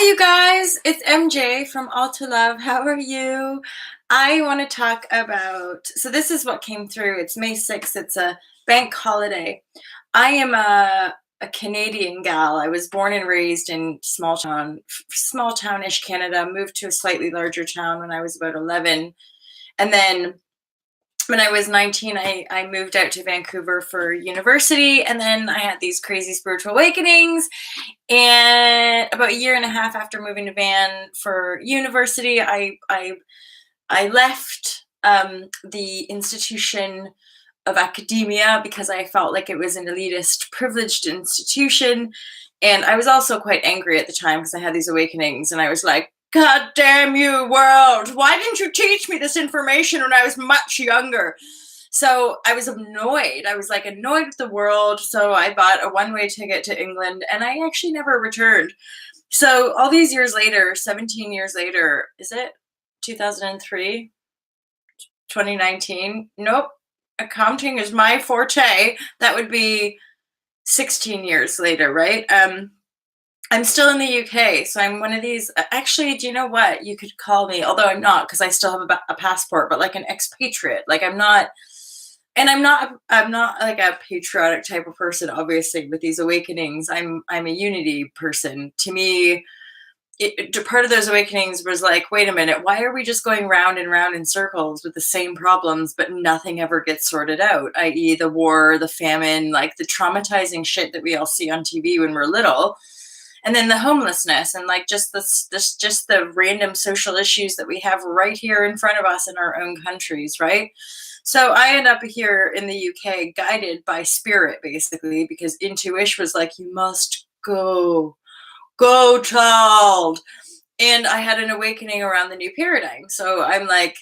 you guys, it's MJ from All to Love. How are you? I want to talk about, so this is what came through. It's May 6th. It's a bank holiday. I am a Canadian gal. I was born and raised in small townish Canada, moved to a slightly larger town when I was about 11. And then when I was 19, I moved out to Vancouver for university. And then I had these crazy spiritual awakenings. And about a year and a half after moving to Van for university, I left the institution of academia because I felt like it was an elitist, privileged institution. And I was also quite angry at the time because I had these awakenings, and I was like, God damn you, world! Why didn't you teach me this information when I was much younger? So I was annoyed. I was like annoyed with the world. So I bought a one-way ticket to England, and I actually never returned. So all these years later, 17 years later, is it 2003, 2019? Nope. Accounting is my forte. That would be 16 years later, right? I'm still in the UK, so I'm one of these. Actually, do you know what? You could call me, although I'm not, because I still have a passport, but like an expatriate. Like I'm not, and I'm not like a patriotic type of person. Obviously, with these awakenings, I'm a unity person. To me, part of those awakenings was like, wait a minute, why are we just going round and round in circles with the same problems, but nothing ever gets sorted out? I.e., the war, the famine, like the traumatizing shit that we all see on TV when we're little. And then the homelessness and like just the random social issues that we have right here in front of us in our own countries, right? So I end up here in the UK guided by spirit, basically, because intuition was like, you must go child. And I had an awakening around the new paradigm. So I'm like,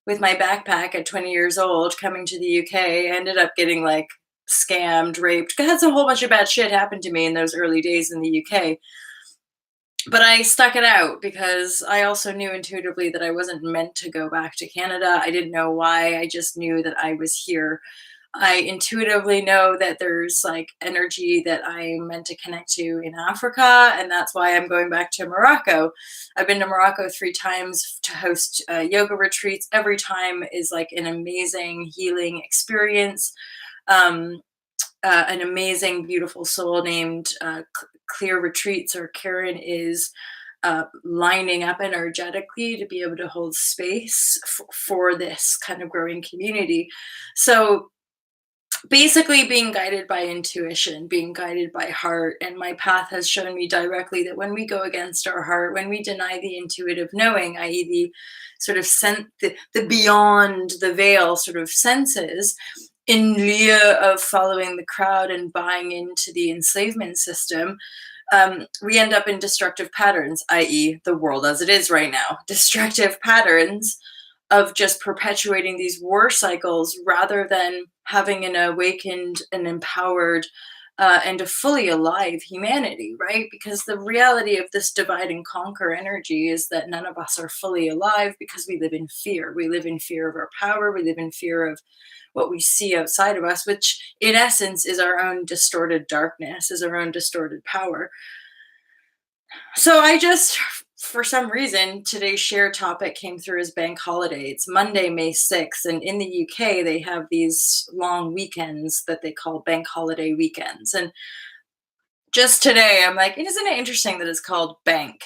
with my backpack at 20 years old, coming to the UK, I ended up getting like scammed, raped. I had a whole bunch of bad shit happen to me in those early days in the UK. But I stuck it out because I also knew intuitively that I wasn't meant to go back to Canada. I didn't know why. I just knew that I was here. I intuitively know that there's like energy that I'm meant to connect to in Africa, and that's why I'm going back to Morocco. I've been to Morocco 3 times to host yoga retreats. Every time is like an amazing healing experience. An amazing, beautiful soul named Clear Retreats, or Karen, is lining up energetically to be able to hold space for this kind of growing community. So basically being guided by intuition, being guided by heart. And my path has shown me directly that when we go against our heart, when we deny the intuitive knowing, i.e. the sort of the beyond the veil sort of senses, in lieu of following the crowd and buying into the enslavement system, we end up in destructive patterns, i.e. the world as it is right now, destructive patterns of just perpetuating these war cycles rather than having an awakened and empowered and a fully alive humanity, right? Because the reality of this divide and conquer energy is that none of us are fully alive because we live in fear. We live in fear of our power. We live in fear of what we see outside of us, which in essence is our own distorted darkness, is our own distorted power. So I just, for some reason, today's share topic came through as bank holiday. It's Monday, May 6th. And in the UK, they have these long weekends that they call bank holiday weekends. And just today, I'm like, isn't it interesting that it's called bank?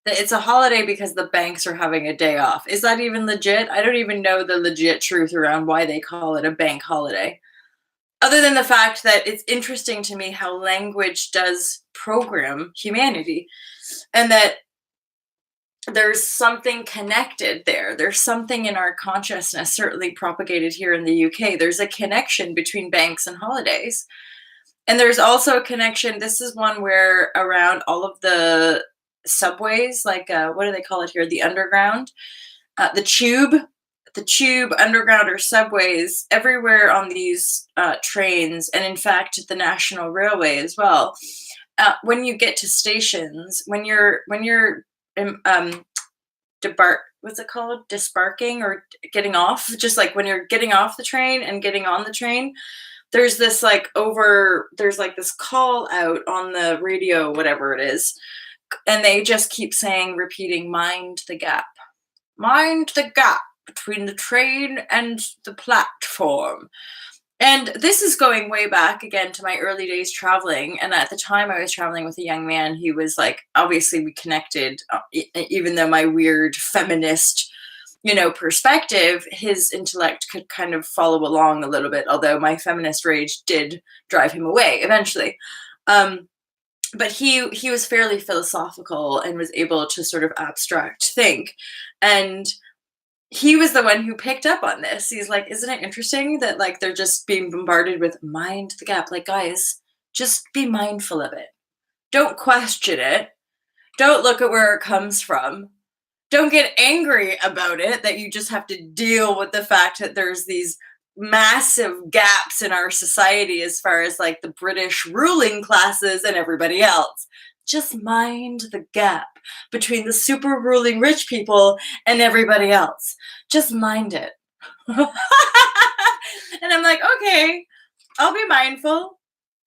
That it's a holiday because the banks are having a day off. Is that even legit? I don't even know the legit truth around why they call it a bank holiday. Other than the fact that it's interesting to me how language does program humanity, and that there's something connected there. There's something in our consciousness, certainly propagated here in the UK. There's a connection between banks and holidays. And there's also a connection. This is one where around all of the subways, like what do they call it here? The underground, the tube, underground, or subways, everywhere on these trains, and in fact the National Railway as well. When you get to stations, when you're what's it called? Disbarking or getting off, just like when you're getting off the train and getting on the train, there's this this call out on the radio, whatever it is, And they just keep repeating, mind the gap. Mind the gap between the train and the platform. And this is going way back again to my early days traveling. And at the time I was traveling with a young man who was like, obviously we connected, even though my weird feminist, perspective, his intellect could kind of follow along a little bit, although my feminist rage did drive him away eventually. But he was fairly philosophical and was able to sort of abstract think. And he was the one who picked up on this. He's like, isn't it interesting that like they're just being bombarded with mind the gap? Like, guys, just be mindful of it. Don't question it. Don't look at where it comes from. Don't get angry about it, that you just have to deal with the fact that there's these massive gaps in our society as far as like the British ruling classes and everybody else. Just mind the gap between the super ruling rich people and everybody else. Just mind it. And I'm like, okay, I'll be mindful.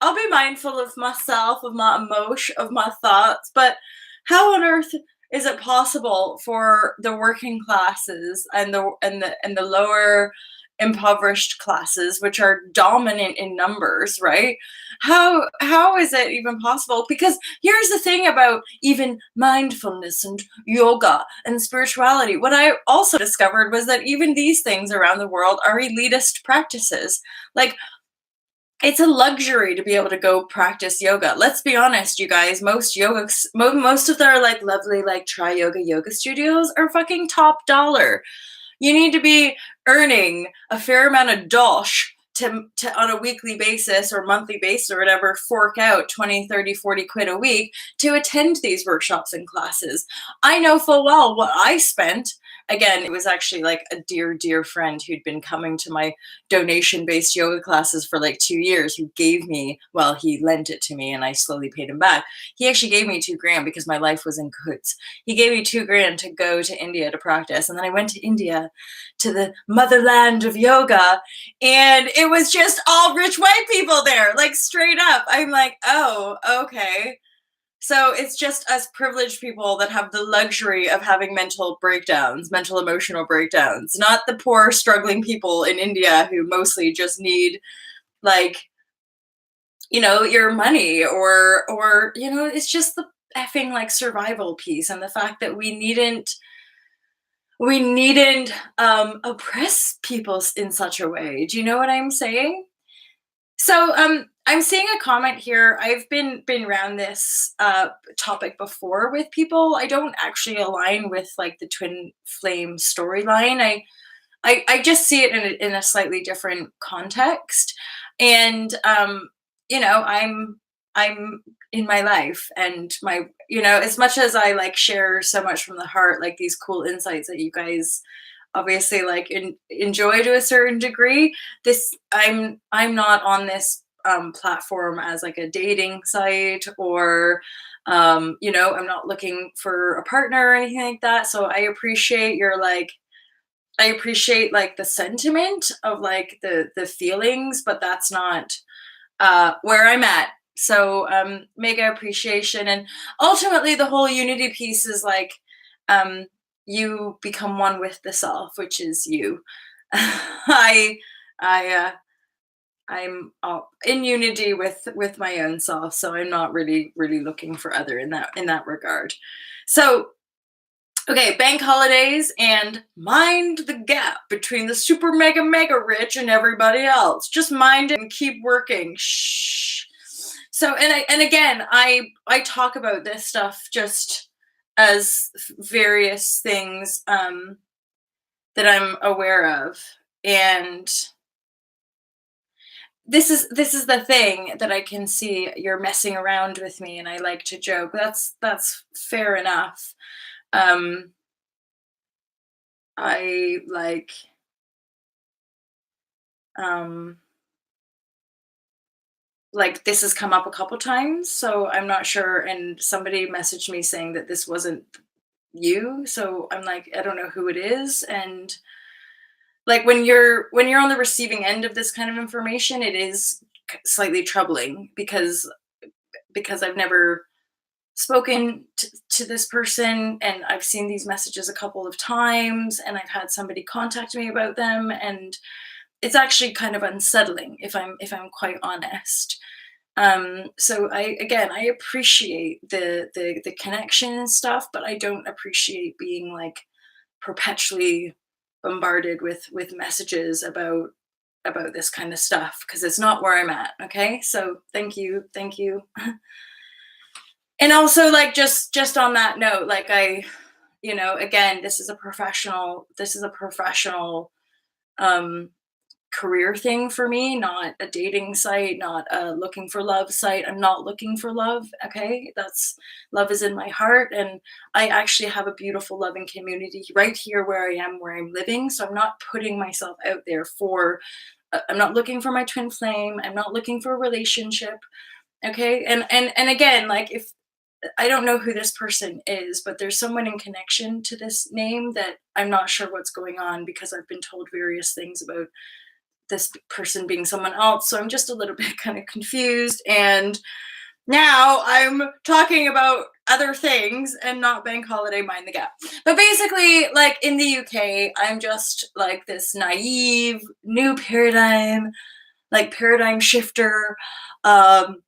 I'll be mindful of myself, of my emotion, of my thoughts. But how on earth is it possible for the working classes and the lower impoverished classes, which are dominant in numbers, right? How is it even possible? Because here's the thing about even mindfulness and yoga and spirituality. What I also discovered was that even these things around the world are elitist practices. Like, it's a luxury to be able to go practice yoga. Let's be honest, you guys. Most of their like lovely like tri yoga studios are fucking top dollar. You need to be earning a fair amount of dosh to on a weekly basis or monthly basis or whatever, fork out 20, 30, 40 quid a week to attend these workshops and classes. I know full well what I spent. Again, it was actually like a dear friend who'd been coming to my donation-based yoga classes for like 2 years, who gave me, well, he lent it to me and I slowly paid him back. He actually gave me $2,000 because my life was in cahoots. He gave me $2,000 to go to India to practice. And then I went to India, to the motherland of yoga, and it was just all rich white people there, like straight up. I'm like, oh, okay. So it's just us privileged people that have the luxury of having mental emotional breakdowns, not the poor, struggling people in India who mostly just need, like, your money or, it's just the effing, like, survival piece and the fact that we needn't oppress people in such a way. Do you know what I'm saying? So, I'm seeing a comment here. I've been around this topic before with people. I don't actually align with like the twin flame storyline. I just see it in a slightly different context, and I'm in my life and my as much as I like share so much from the heart, like these cool insights that you guys obviously like enjoy to a certain degree. This I'm not on this platform as like a dating site or I'm not looking for a partner or anything like that. So I appreciate like the sentiment of like the feelings, but that's not where I'm at. So mega appreciation. And ultimately the whole unity piece is like you become one with the self, which is you. I I I'm in unity with my own self, so I'm not really looking for other in that regard. So okay, bank holidays and mind the gap between the super mega rich and everybody else. Just mind it and keep working. Shh. So and again, I talk about this stuff just as various things that I'm aware of, and this is the thing that I can see. You're messing around with me, and I like to joke. That's fair enough. Um, I um, like this has come up a couple times, so I'm not sure. And somebody messaged me saying that this wasn't you, so I'm like, I don't know who it is. And like when you're on the receiving end of this kind of information, it is slightly troubling because I've never spoken to this person, and I've seen these messages a couple of times, and I've had somebody contact me about them, and it's actually kind of unsettling if I'm quite honest. So I appreciate the connection and stuff, but I don't appreciate being like perpetually bombarded with messages about this kind of stuff because it's not where I'm at. Okay, so thank you. And also, like, just on that note, like, again, this is a professional um career thing for me, not a dating site, not a looking for love site. I'm not looking for love. Okay, that's love is in my heart, and I actually have a beautiful loving community right here where I'm living. So I'm not putting myself out there for. I'm not looking for my twin flame. I'm not looking for a relationship. Okay, and again, like, if I don't know who this person is, but there's someone in connection to this name that I'm not sure what's going on because I've been told various things about this person being someone else. So I'm just a little bit kind of confused. And now I'm talking about other things and not bank holiday mind the gap. But basically, like, in the UK, I'm just like this naive new paradigm, like paradigm shifter. Um,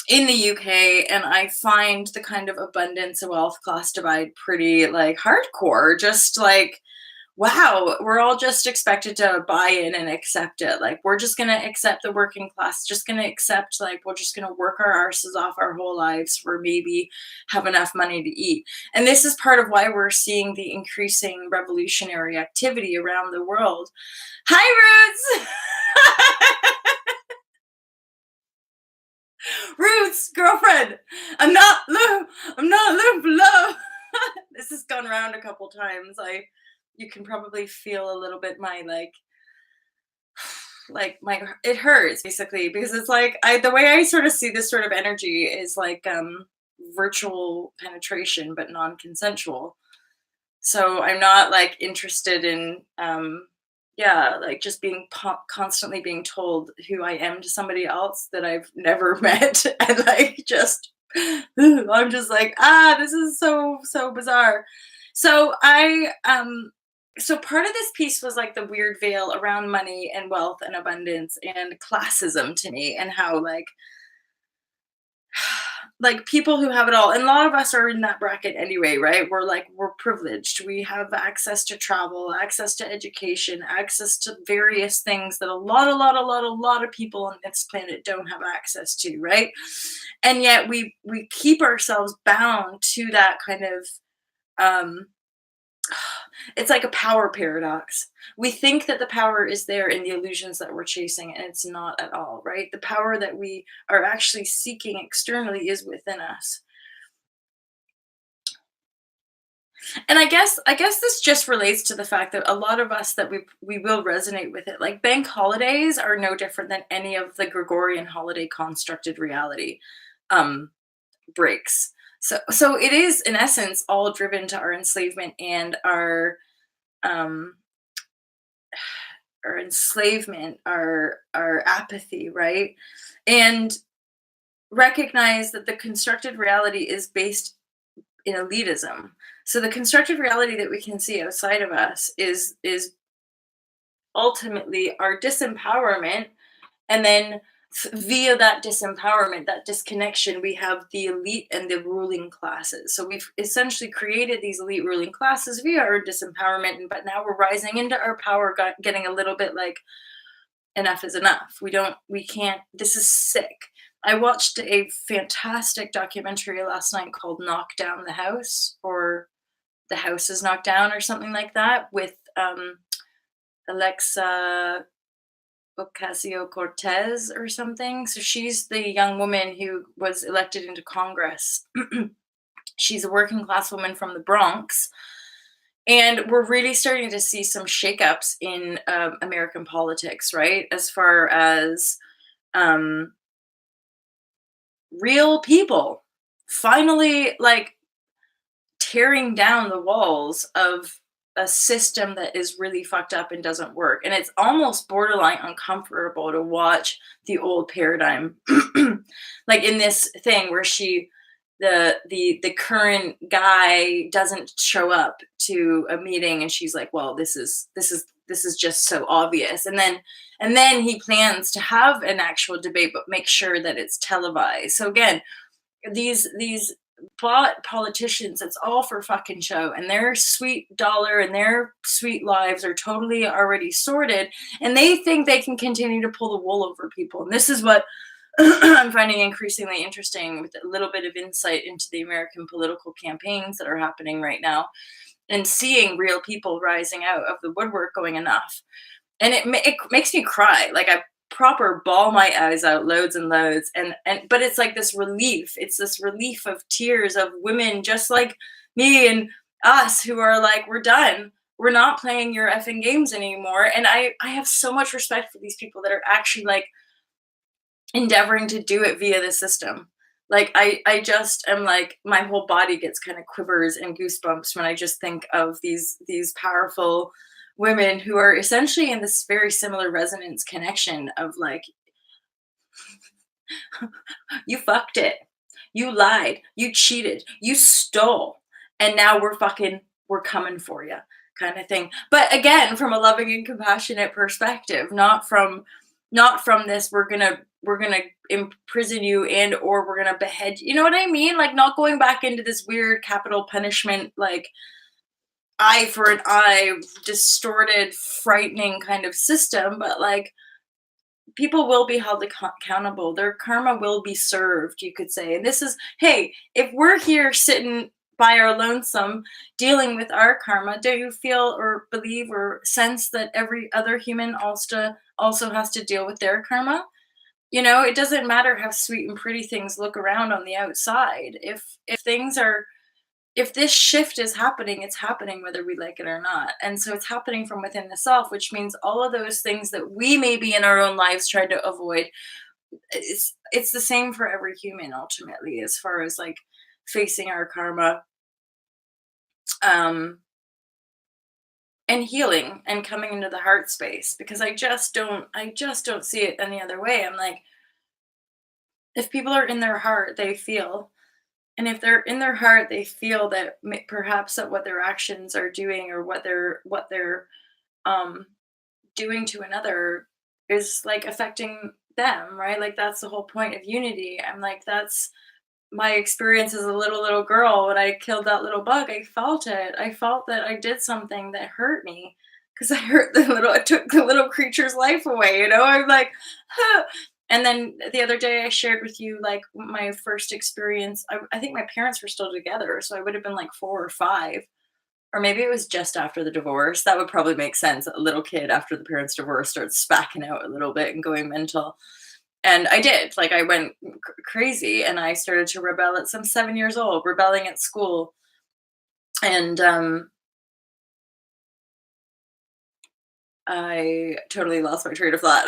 in the UK, and I find the kind of abundance and wealth class divide pretty like hardcore. Just like, wow, we're all just expected to buy in and accept it. Like, we're just gonna accept the working class, just gonna accept, like, we're just gonna work our arses off our whole lives for maybe have enough money to eat. And this is part of why we're seeing the increasing revolutionary activity around the world. Hi, Roots! Roots, girlfriend. I'm not looking for love. This has gone around a couple times. You can probably feel a little bit my like my it hurts basically because it's like the way I sort of see this sort of energy is like virtual penetration but non-consensual. So I'm not like interested in yeah, like just being constantly being told who I am to somebody else that I've never met, and like just I'm just like, this is so bizarre. So so part of this piece was like the weird veil around money and wealth and abundance and classism to me, and how like people who have it all, and a lot of us are in that bracket anyway, right? We're privileged, we have access to travel, access to education, access to various things that a lot of people on this planet don't have access to, right? And yet we keep ourselves bound to that kind of um it's like a power paradox. We think that the power is there in the illusions that we're chasing, and it's not at all, right? The power that we are actually seeking externally is within us. And I guess this just relates to the fact that a lot of us that we will resonate with it. Like, bank holidays are no different than any of the Gregorian holiday constructed reality um breaks. So it is in essence all driven to our enslavement and um our enslavement, our apathy, right? And recognize that the constructed reality is based in elitism. So the constructed reality that we can see outside of us is ultimately our disempowerment, and then via that disempowerment, that disconnection, we have the elite and the ruling classes. So we've essentially created these elite ruling classes via our disempowerment, but now we're rising into our power, getting a little bit like, enough is enough. We can't, this is sick. I watched a fantastic documentary last night called Knock Down the House, or The House is Knocked Down, or something like that, with Alexa Ocasio-Cortez or something. So she's the young woman who was elected into Congress. She's a working class woman from the Bronx. And we're really starting to see some shakeups in American politics, right? As far as um, real people finally like tearing down the walls of a system that is really fucked up and doesn't work. And it's almost borderline uncomfortable to watch the old paradigm, like in this thing where she the current guy doesn't show up to a meeting, and she's like, well, this is just so obvious. And then he plans to have an actual debate, but make sure that it's televised. So again, these politicians, it's all for fucking show, and their sweet dollar and their sweet lives are totally already sorted, and they think they can continue to pull the wool over people. And this is what I'm finding increasingly interesting, with a little bit of insight into the American political campaigns that are happening right now, and seeing real people rising out of the woodwork going enough. And it makes me cry. Like, I proper bawl my eyes out loads and loads. And but it's like this relief. It's this relief of tears of women just like me and us, who are like, we're done. We're not playing your effing games anymore. And I have so much respect for these people that are actually like endeavoring to do it via the system. Like, I just am like, my whole body gets kind of quivers and goosebumps when I just think of these powerful women who are essentially in this very similar resonance connection of like, you fucked it, you lied, you cheated, you stole, and now we're coming for you, kind of thing. But again, from a loving and compassionate perspective, not from this, we're gonna imprison you and or we're gonna behead you. You know what I mean? Like, not going back into this weird capital punishment, like eye for an eye, distorted, frightening kind of system, but like, people will be held accountable. Their karma will be served, you could say. And this is, hey, if we're here sitting by our lonesome dealing with our karma, do you feel or believe or sense that every other human also has to deal with their karma? It doesn't matter how sweet and pretty things look around on the outside. If this shift is happening, it's happening whether we like it or not. And so it's happening from within the self, which means all of those things that we maybe in our own lives tried to avoid, it's the same for every human ultimately, as far as like facing our karma, um and healing and coming into the heart space, because I just don't see it any other way. I'm like, if people are in their heart, they feel. And if they're in their heart, they feel that perhaps that what their actions are doing, or what they're um, doing to another, is like affecting them, right? Like, that's the whole point of unity. I'm like, that's my experience as a little girl when I killed that little bug. I felt it. I felt that I did something that hurt me, because I took the little creature's life away. I'm like, huh. And then the other day I shared with you like my first experience. I think my parents were still together, so I would have been like 4 or 5, or maybe it was just after the divorce. That would probably make sense. A little kid after the parents' divorce starts spacking out a little bit and going mental. And I did. Like, I went crazy, and I started to rebel at some 7 years old, rebelling at school. And I totally lost my train of thought.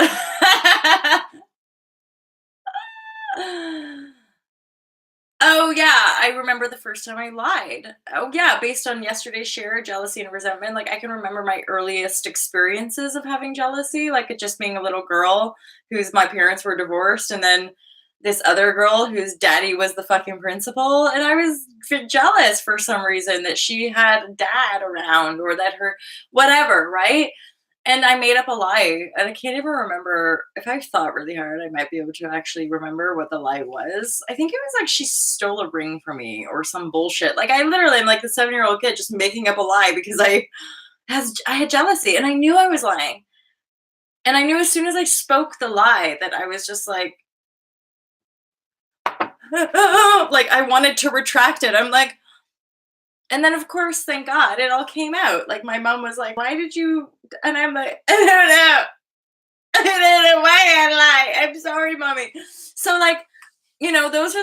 Oh, yeah, I remember the first time I lied. Oh, yeah, based on yesterday's share, jealousy and resentment, like, I can remember my earliest experiences of having jealousy, like, it just being a little girl whose my parents were divorced, and then this other girl whose daddy was the fucking principal, and I was jealous for some reason that she had dad around, or that her whatever, right? And I made up a lie, and I can't even remember. If I thought really hard, I might be able to actually remember what the lie was. I think it was like she stole a ring from me or some bullshit. Like, I literally am like the 7-year-old kid just making up a lie because I had jealousy, and I knew I was lying. And I knew as soon as I spoke the lie that I was just like, like, I wanted to retract it. I'm like, and then of course, thank God, it all came out. Like, my mom was like, "Why did you?" And I'm like, "I don't know. I don't know why I lie. I'm sorry, mommy." So like, those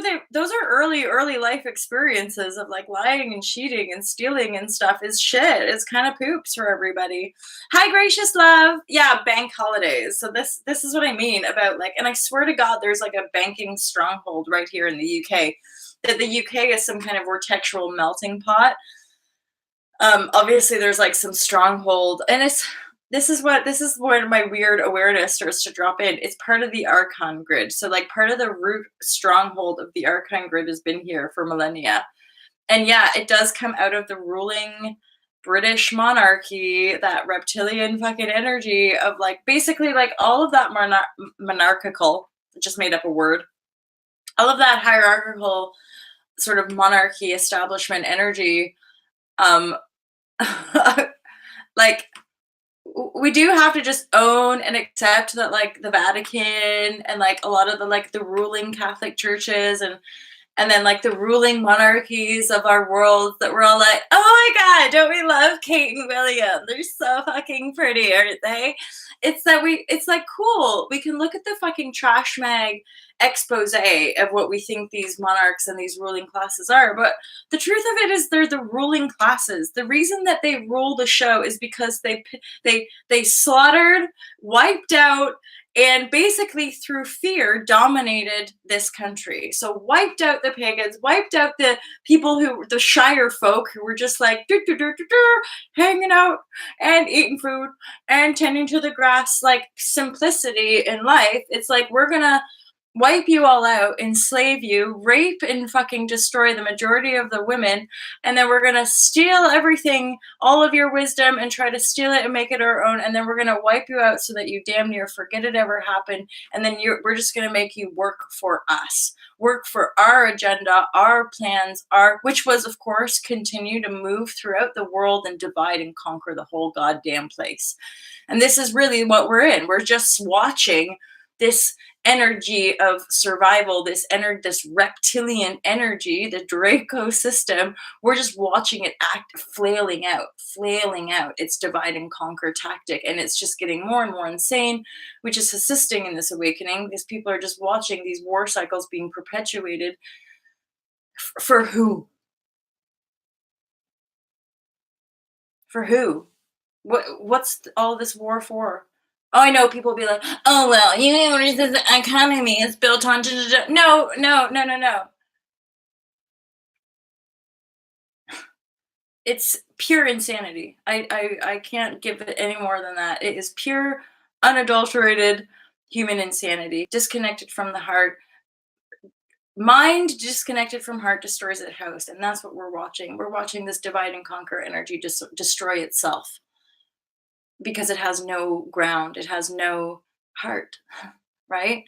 are early life experiences of like lying and cheating and stealing and stuff is shit. It's kind of poops for everybody. Hi, gracious love. Yeah, bank holidays. So this is what I mean about like, and I swear to God, there's like a banking stronghold right here in the UK. That the UK is some kind of vortexual melting pot. Obviously there's like some stronghold, and this is where my weird awareness starts to drop in. It's part of the archon grid. So like part of the root stronghold of the archon grid has been here for millennia. And yeah, it does come out of the ruling British monarchy, that reptilian fucking energy of like basically like all of that monarchical, just made up a word, all of that hierarchical sort of monarchy establishment energy. Um, like we do have to just own and accept that like the Vatican and like a lot of the like the ruling Catholic churches and then like the ruling monarchies of our world that we're all like, oh my god, don't we love Kate and William? They're so fucking pretty, aren't they? It's like cool. We can look at the fucking trash mag expose of what we think these monarchs and these ruling classes are. But the truth of it is they're the ruling classes. The reason that they rule the show is because they slaughtered, wiped out, and basically through fear dominated this country. So wiped out the pagans, wiped out the people the shire folk who were just like hanging out and eating food and tending to the grass, like simplicity in life. It's like we're gonna wipe you all out, enslave you, rape and fucking destroy the majority of the women, and then we're gonna steal everything, all of your wisdom, and try to steal it and make it our own, and then we're gonna wipe you out so that you damn near forget it ever happened, and then we're just gonna make you work for us, work for our agenda, our plans, which was of course continue to move throughout the world and divide and conquer the whole goddamn place. And this is really what we're in. We're just watching this energy of survival, this reptilian energy, the Draco system. We're just watching it flailing out its divide and conquer tactic, and it's just getting more and more insane, which is assisting in this awakening because people are just watching these war cycles being perpetuated. For who? For who? What's all this war for? Oh, I know people will be like, oh, well, you know, the economy is built on. No, no, no, no, no. It's pure insanity. I can't give it any more than that. It is pure, unadulterated human insanity, disconnected from the heart. Mind disconnected from heart destroys its house, and that's what we're watching. We're watching this divide and conquer energy just destroy itself because it has no ground, it has no heart, right?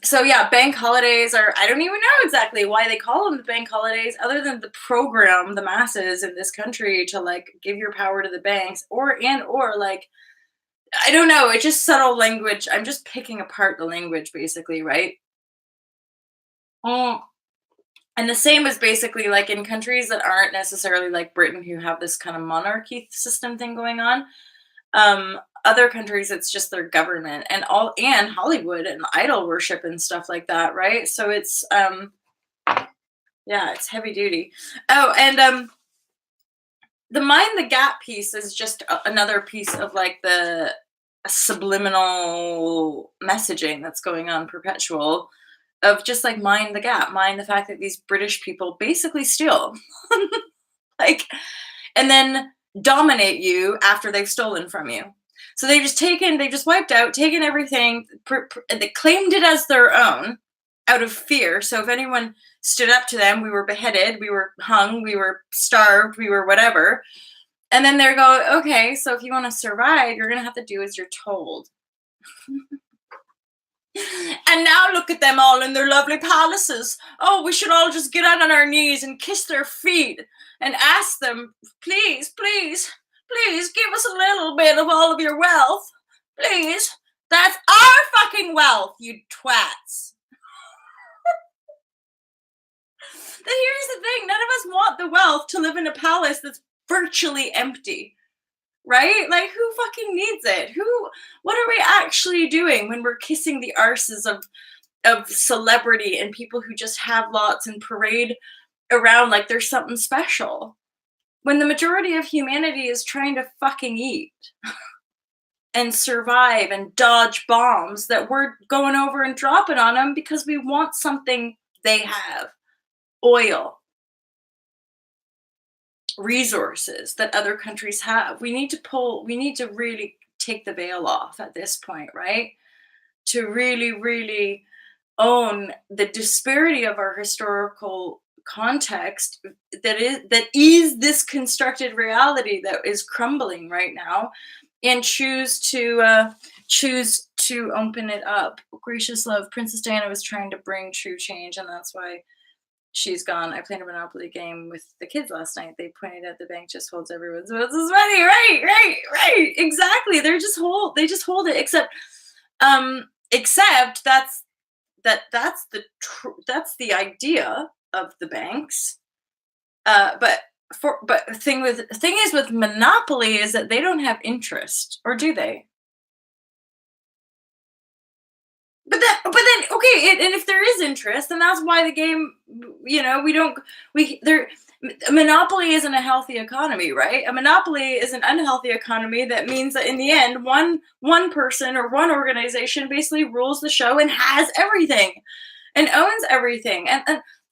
So yeah, bank holidays are, I don't even know exactly why they call them the bank holidays, other than the program the masses in this country to like give your power to the banks or like, I don't know, it's just subtle language. I'm just picking apart the language basically, right? Mm. And the same is basically like in countries that aren't necessarily like Britain, who have this kind of monarchy system thing going on. Other countries, it's just their government and Hollywood and idol worship and stuff like that, right? So it's yeah, it's heavy duty. Oh, and the mind the gap piece is just another piece of like the subliminal messaging that's going on perpetual of just like mind the gap, mind the fact that these British people basically steal. Like, and then dominate you after they've stolen from you. So they just wiped out, taken everything, they claimed it as their own out of fear. So if anyone stood up to them, we were beheaded, we were hung, we were starved, we were whatever. And then they're going, okay, so if you want to survive, you're going to have to do as you're told. And now look at them all in their lovely palaces. Oh, we should all just get out on our knees and kiss their feet and ask them, please, please, please give us a little bit of all of your wealth. Please. That's our fucking wealth, you twats. Then here's the thing. None of us want the wealth to live in a palace that's virtually empty. Right? Like, who fucking needs it? What are we actually doing when we're kissing the arses of celebrity and people who just have lots and parade around like there's something special? When the majority of humanity is trying to fucking eat and survive and dodge bombs that we're going over and dropping on them because we want something they have. Oil. Resources that other countries have. We need to really take the veil off at this point, right? To really, really own the disparity of our historical context that is this constructed reality that is crumbling right now, and choose to open it up. Gracious love, Princess Diana was trying to bring true change, and that's why she's gone. I played a Monopoly game with the kids last night. They pointed out the bank just holds everyone's money. Right, right, right. Exactly. They just hold it. Except that's the idea of the banks. But thing is with Monopoly is that they don't have interest, or do they? But then okay, and if there is interest, then that's why the game, we don't we there Monopoly isn't a healthy economy, right? A monopoly is an unhealthy economy that means that in the end, one person or one organization basically rules the show and has everything and owns everything. And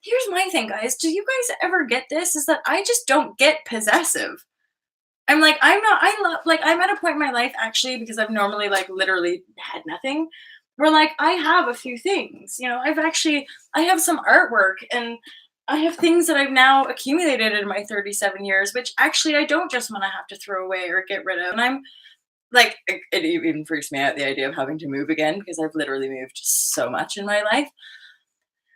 here's my thing, guys. Do you guys ever get this? Is that I just don't get possessive. I'm like, I'm not, I love, like, I'm at a point in my life actually, because I've normally, like, literally had nothing, where, like, I have a few things, I have some artwork, and I have things that I've now accumulated in my 37 years, which actually I don't just want to have to throw away or get rid of. And I'm like, it even freaks me out, the idea of having to move again, because I've literally moved so much in my life.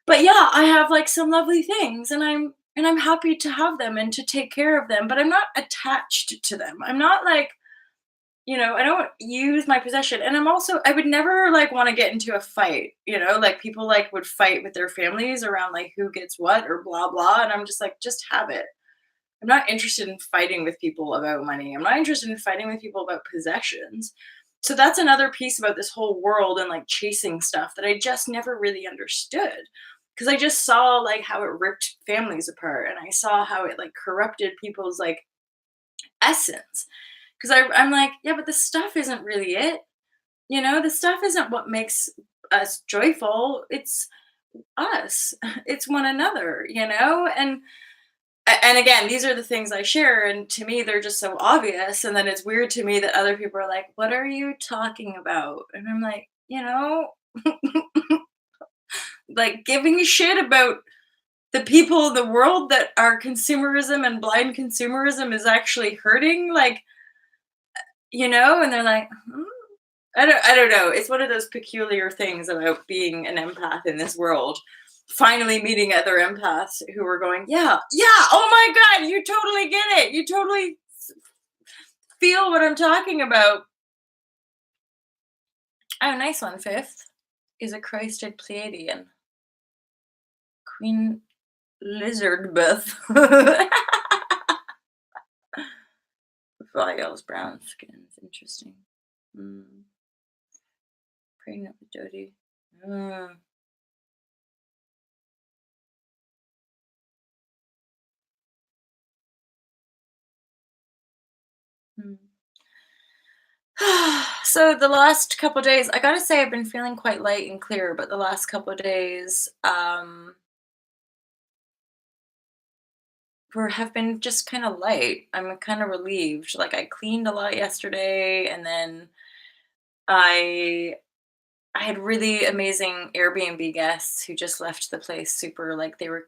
But yeah, I have like some lovely things, and I'm happy to have them and to take care of them, but I'm not attached to them. I'm not like, I don't use my possession. And I would never like want to get into a fight, like people like would fight with their families around like who gets what or blah blah. And I'm just like, just have it. I'm not interested in fighting with people about money. I'm not interested in fighting with people about possessions. So that's another piece about this whole world and like chasing stuff that I just never really understood. Because I just saw like how it ripped families apart, and I saw how it like corrupted people's like essence. Because I'm like, yeah, but the stuff isn't really it. The stuff isn't what makes us joyful. It's us. It's one another, and again, these are the things I share, and to me they're just so obvious, and then it's weird to me that other people are like, what are you talking about? And I'm like, like giving a shit about the people in the world that our consumerism and blind consumerism is actually hurting, like, and they're like, I don't know. It's one of those peculiar things about being an empath in this world. Finally meeting other empaths who are going, yeah, yeah, oh my God, you totally get it. You totally feel what I'm talking about. Oh, nice one. Fifth is a Christed Pleiadian. Queen Lizardbeth. Vials, brown skins. Interesting. Pregnant with Dodie. So the last couple days, I gotta say I've been feeling quite light and clear, but the last couple days have been just kind of light. I'm kind of relieved. Like I cleaned a lot yesterday, and then I I had really amazing Airbnb guests who just left the place super, like they were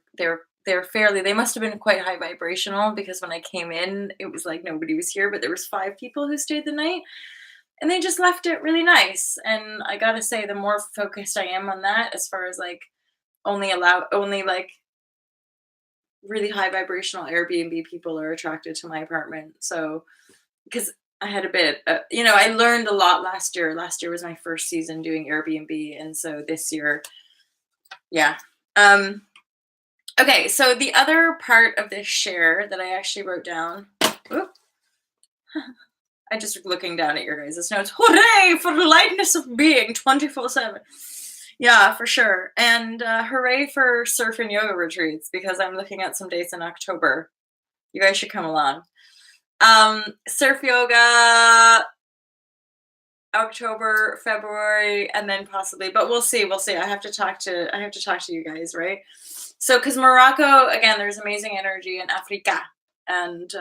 fairly, they must have been quite high vibrational, because when I came in it was like nobody was here, but there was 5 people who stayed the night, and they just left it really nice. And I gotta say, the more focused I am on that, as far as like only like really high vibrational Airbnb people are attracted to my apartment. So because I had a bit, I learned a lot last year. Last year was my first season doing Airbnb, and so this year, yeah. Okay, so the other part of this share that I actually wrote down. Oop, I just looking down at your guys' notes. Hooray for the lightness of being 24/7. Yeah, for sure. And hooray for surf and yoga retreats, because I'm looking at some dates in October. You guys should come along. Surf yoga, October, February, and then possibly, but we'll see. We'll see. I have to talk to you guys, right? So, because Morocco, again, there's amazing energy in Africa, and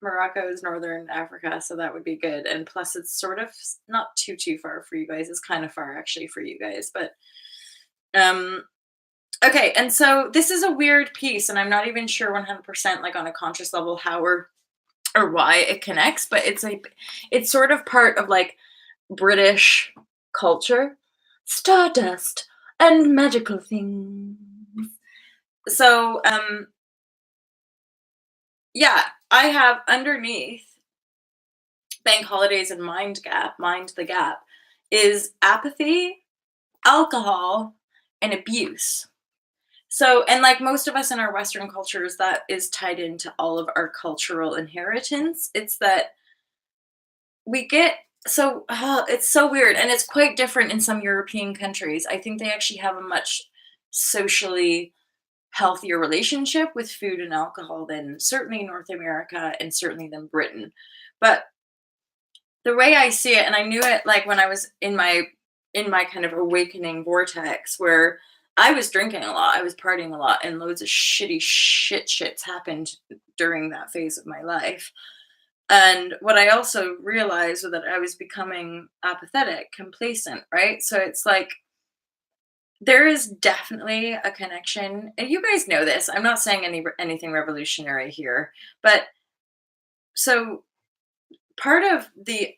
Morocco is Northern Africa, so that would be good, and plus it's sort of not too far for you guys. It's kind of far actually for you guys, but, um okay, and so this is a weird piece, and I'm not even sure 100%, like, on a conscious level how or why it connects, but it's sort of part of, like, British culture. Stardust and magical things. So, yeah, I have underneath bank holidays and mind the gap, is apathy, alcohol, and abuse. So, and like most of us in our Western cultures, that is tied into all of our cultural inheritance. It's that we get so it's so weird, and it's quite different in some European countries. I think they actually have a much socially healthier relationship with food and alcohol than certainly North America and certainly than Britain. But the way I see it, and I knew it like when I was in my kind of awakening vortex where I was drinking a lot, I was partying a lot, and loads of shits happened during that phase of my life. And what I also realized was that I was becoming apathetic, complacent, right? So it's like there is definitely a connection, and you guys know this. I'm not saying anything revolutionary here, but so part of the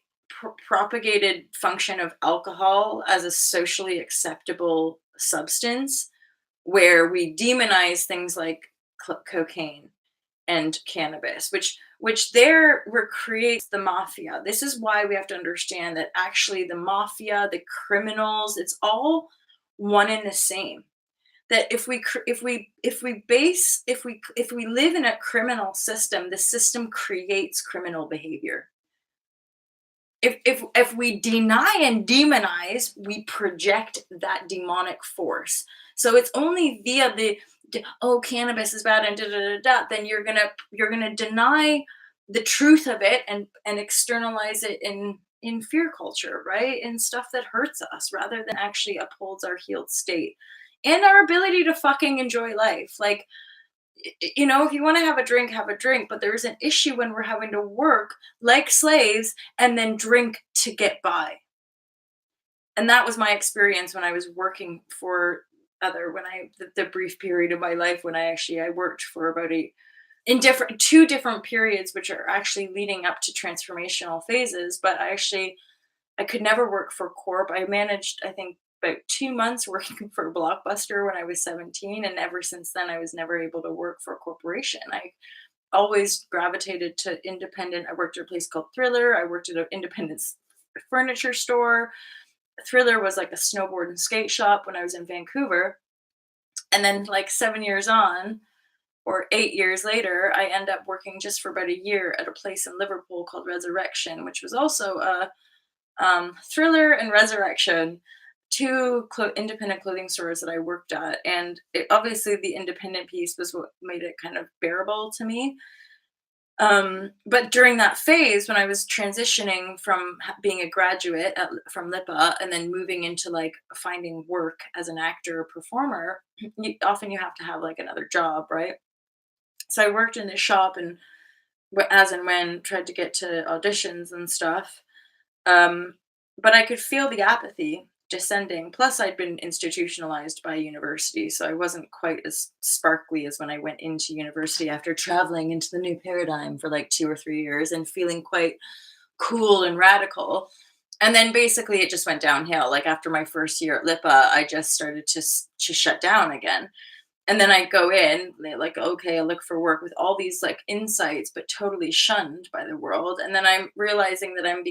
propagated function of alcohol as a socially acceptable substance where we demonize things like cocaine and cannabis, which there recreates the mafia. This is why we have to understand that actually the mafia, the criminals, it's all one and the same. That if we live in a criminal system, the system creates criminal behavior. If we deny and demonize, we project that demonic force. So it's only via oh, cannabis is bad and da da da da, then you're gonna deny the truth of it and externalize it in fear culture, right? In stuff that hurts us rather than actually upholds our healed state and our ability to fucking enjoy life. Like, if you want to have a drink, but there's an issue when we're having to work like slaves and then drink to get by. And that was my experience when I was working for the brief period of my life when I worked for about in different two different periods, which are actually leading up to transformational phases. But I could never work for corp. I managed, I think, about 2 months working for Blockbuster when I was 17, and ever since then, I was never able to work for a corporation. I always gravitated to independent. I worked at a place called Thriller. I worked at an independent furniture store. Thriller was like a snowboard and skate shop when I was in Vancouver. And then, like 7 years on, or 8 years later, I end up working just for about a year at a place in Liverpool called Resurrection, which was also a Thriller and Resurrection, two independent clothing stores that I worked at. And obviously, the independent piece was what made it kind of bearable to me. But during that phase, when I was transitioning from being a graduate from LIPA and then moving into like finding work as an actor or performer, often you have to have like another job, right? So I worked in this shop and as and when tried to get to auditions and stuff. Um, but I could feel the apathy descending. Plus, I'd been institutionalized by university, so I wasn't quite as sparkly as when I went into university after traveling into the new paradigm for like 2 or 3 years and feeling quite cool and radical. And then basically, it just went downhill. Like after my first year at LIPA, I just started to shut down again. And then I go in, they like, okay, I look for work with all these like insights, but totally shunned by the world. And then I'm realizing that I'm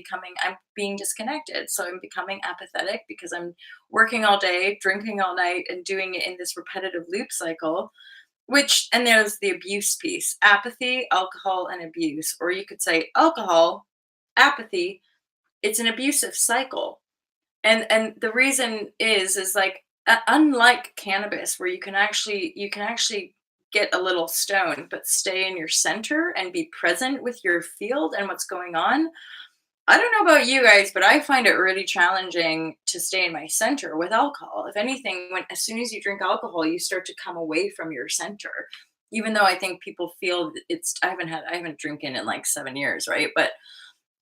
being disconnected. So I'm becoming apathetic because I'm working all day, drinking all night, and doing it in this repetitive loop cycle. And there's the abuse piece: apathy, alcohol, and abuse. Or you could say alcohol, apathy, it's an abusive cycle. And the reason is like unlike cannabis where you can actually get a little stoned but stay in your center and be present with your field and what's going on. I don't know about you guys, but I find it really challenging to stay in my center with alcohol. If anything, when as soon as you drink alcohol, you start to come away from your center. even though I think people feel it's, I haven't drinking in like 7 years, right? But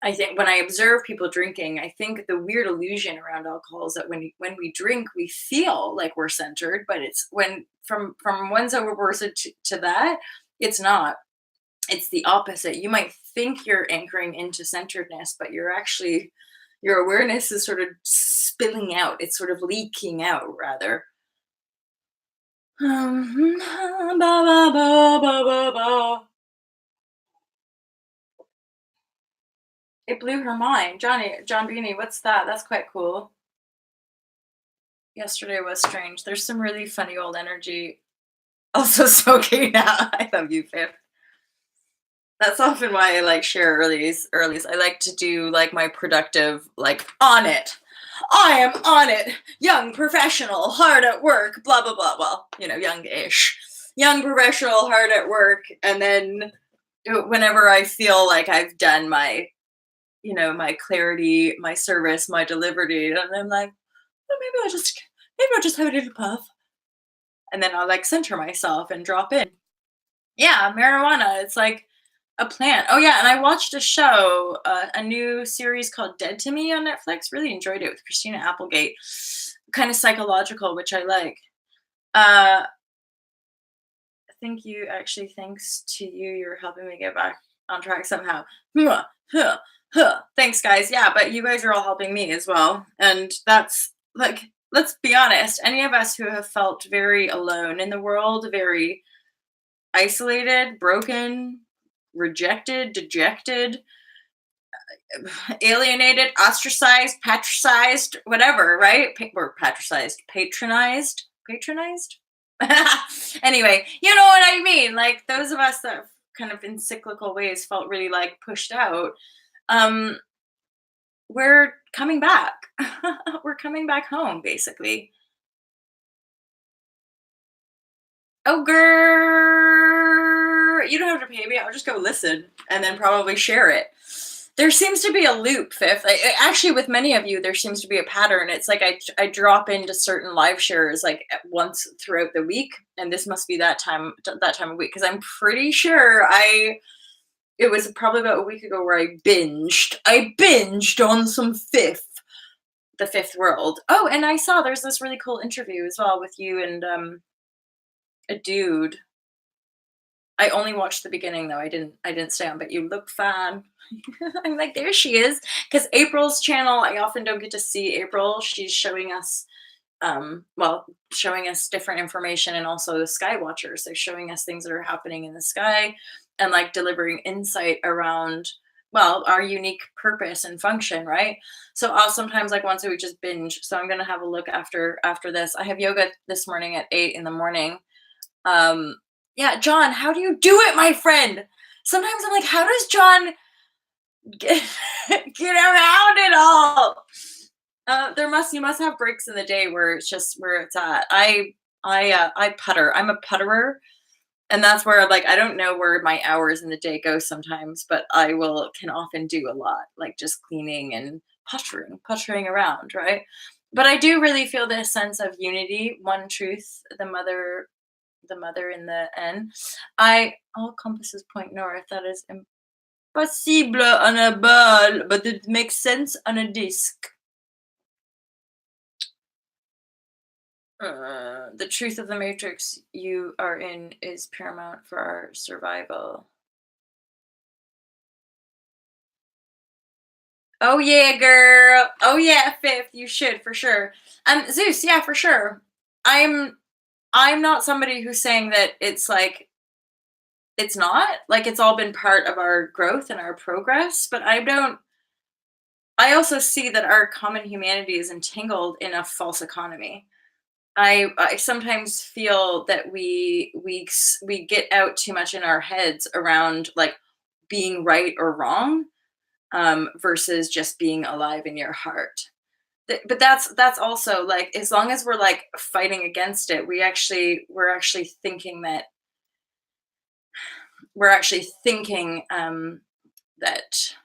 I think when I observe people drinking, I think the weird illusion around alcohol is that when we drink, we feel like we're centered, but it's when from one sober person to that, it's not. It's the opposite. You might think you're anchoring into centeredness, but you're actually, your awareness is sort of spilling out. It's sort of leaking out, rather. Ba, ba, ba, ba, ba, ba. It blew her mind. John Beanie, what's that? That's quite cool. Yesterday was strange. There's some really funny old energy. Also, so okay now. I love you, Fifth. That's often why I like share earlies. Earlies. I like to do like my productive, like on it. I am on it. Young professional, hard at work, blah blah blah. Well, young-ish. Young professional, hard at work, and then whenever I feel like I've done my, my clarity, my service, my delivery, and I'm like, well, maybe I'll just have a little puff, and then I'll like center myself and drop in. Yeah, marijuana. It's like a plant. Oh yeah, and I watched a show, a new series called Dead to Me on Netflix. Really enjoyed it with Christina Applegate. Kind of psychological, which I like. Uh, Thank you. Actually, thanks to you, you're helping me get back on track somehow. Huh, huh, huh. Thanks, guys. Yeah, but you guys are all helping me as well, and that's like, let's be honest. Any of us who have felt very alone in the world, very isolated, broken, rejected, dejected, alienated, ostracized, patricized, whatever, right? Or patricized, patronized. Anyway, you know what I mean. Like those of us that kind of in cyclical ways felt really like pushed out. Um, we're coming back. We're coming back home, basically. Oh, girl, you don't have to pay me. I'll just go listen and then probably share it. There seems to be a loop, Fifth. Actually, with many of you, there seems to be a pattern. It's like I drop into certain live shares like once throughout the week, and this must be that time of week because I'm pretty sure it was probably about a week ago where I binged. I binged on some the Fifth World. Oh, and I saw there's this really cool interview as well with you and a dude. I only watched the beginning though. I didn't stay on, but you look fine. I'm like, there she is. Because April's channel, I often don't get to see April. She's showing us showing us different information and also the sky watchers. They're showing us things that are happening in the sky and like delivering insight around our unique purpose and function, right? So I'll sometimes like once a week just binge. So I'm gonna have a look after this. I have yoga this morning at 8 in the morning. Yeah, John, how do you do it, my friend? Sometimes I'm like, how does John get get around it all? You must have breaks in the day where it's just where it's at. I putter. I'm a putterer, and that's where like I don't know where my hours in the day go sometimes, but can often do a lot, like just cleaning and puttering around, right? But I do really feel this sense of unity, one truth, the mother in the N. All compasses point north. That is impossible on a ball, but it makes sense on a disc. The truth of the matrix you are in is paramount for our survival. Oh yeah, girl. Oh yeah, Fifth. You should for sure. Zeus, yeah, for sure. I'm not somebody who's saying that it's like it's not like it's all been part of our growth and our progress, but I also see that our common humanity is entangled in a false economy. I sometimes feel that we get out too much in our heads around like being right or wrong, versus just being alive in your heart. But that's also like as long as we're like fighting against it, we're actually thinking that that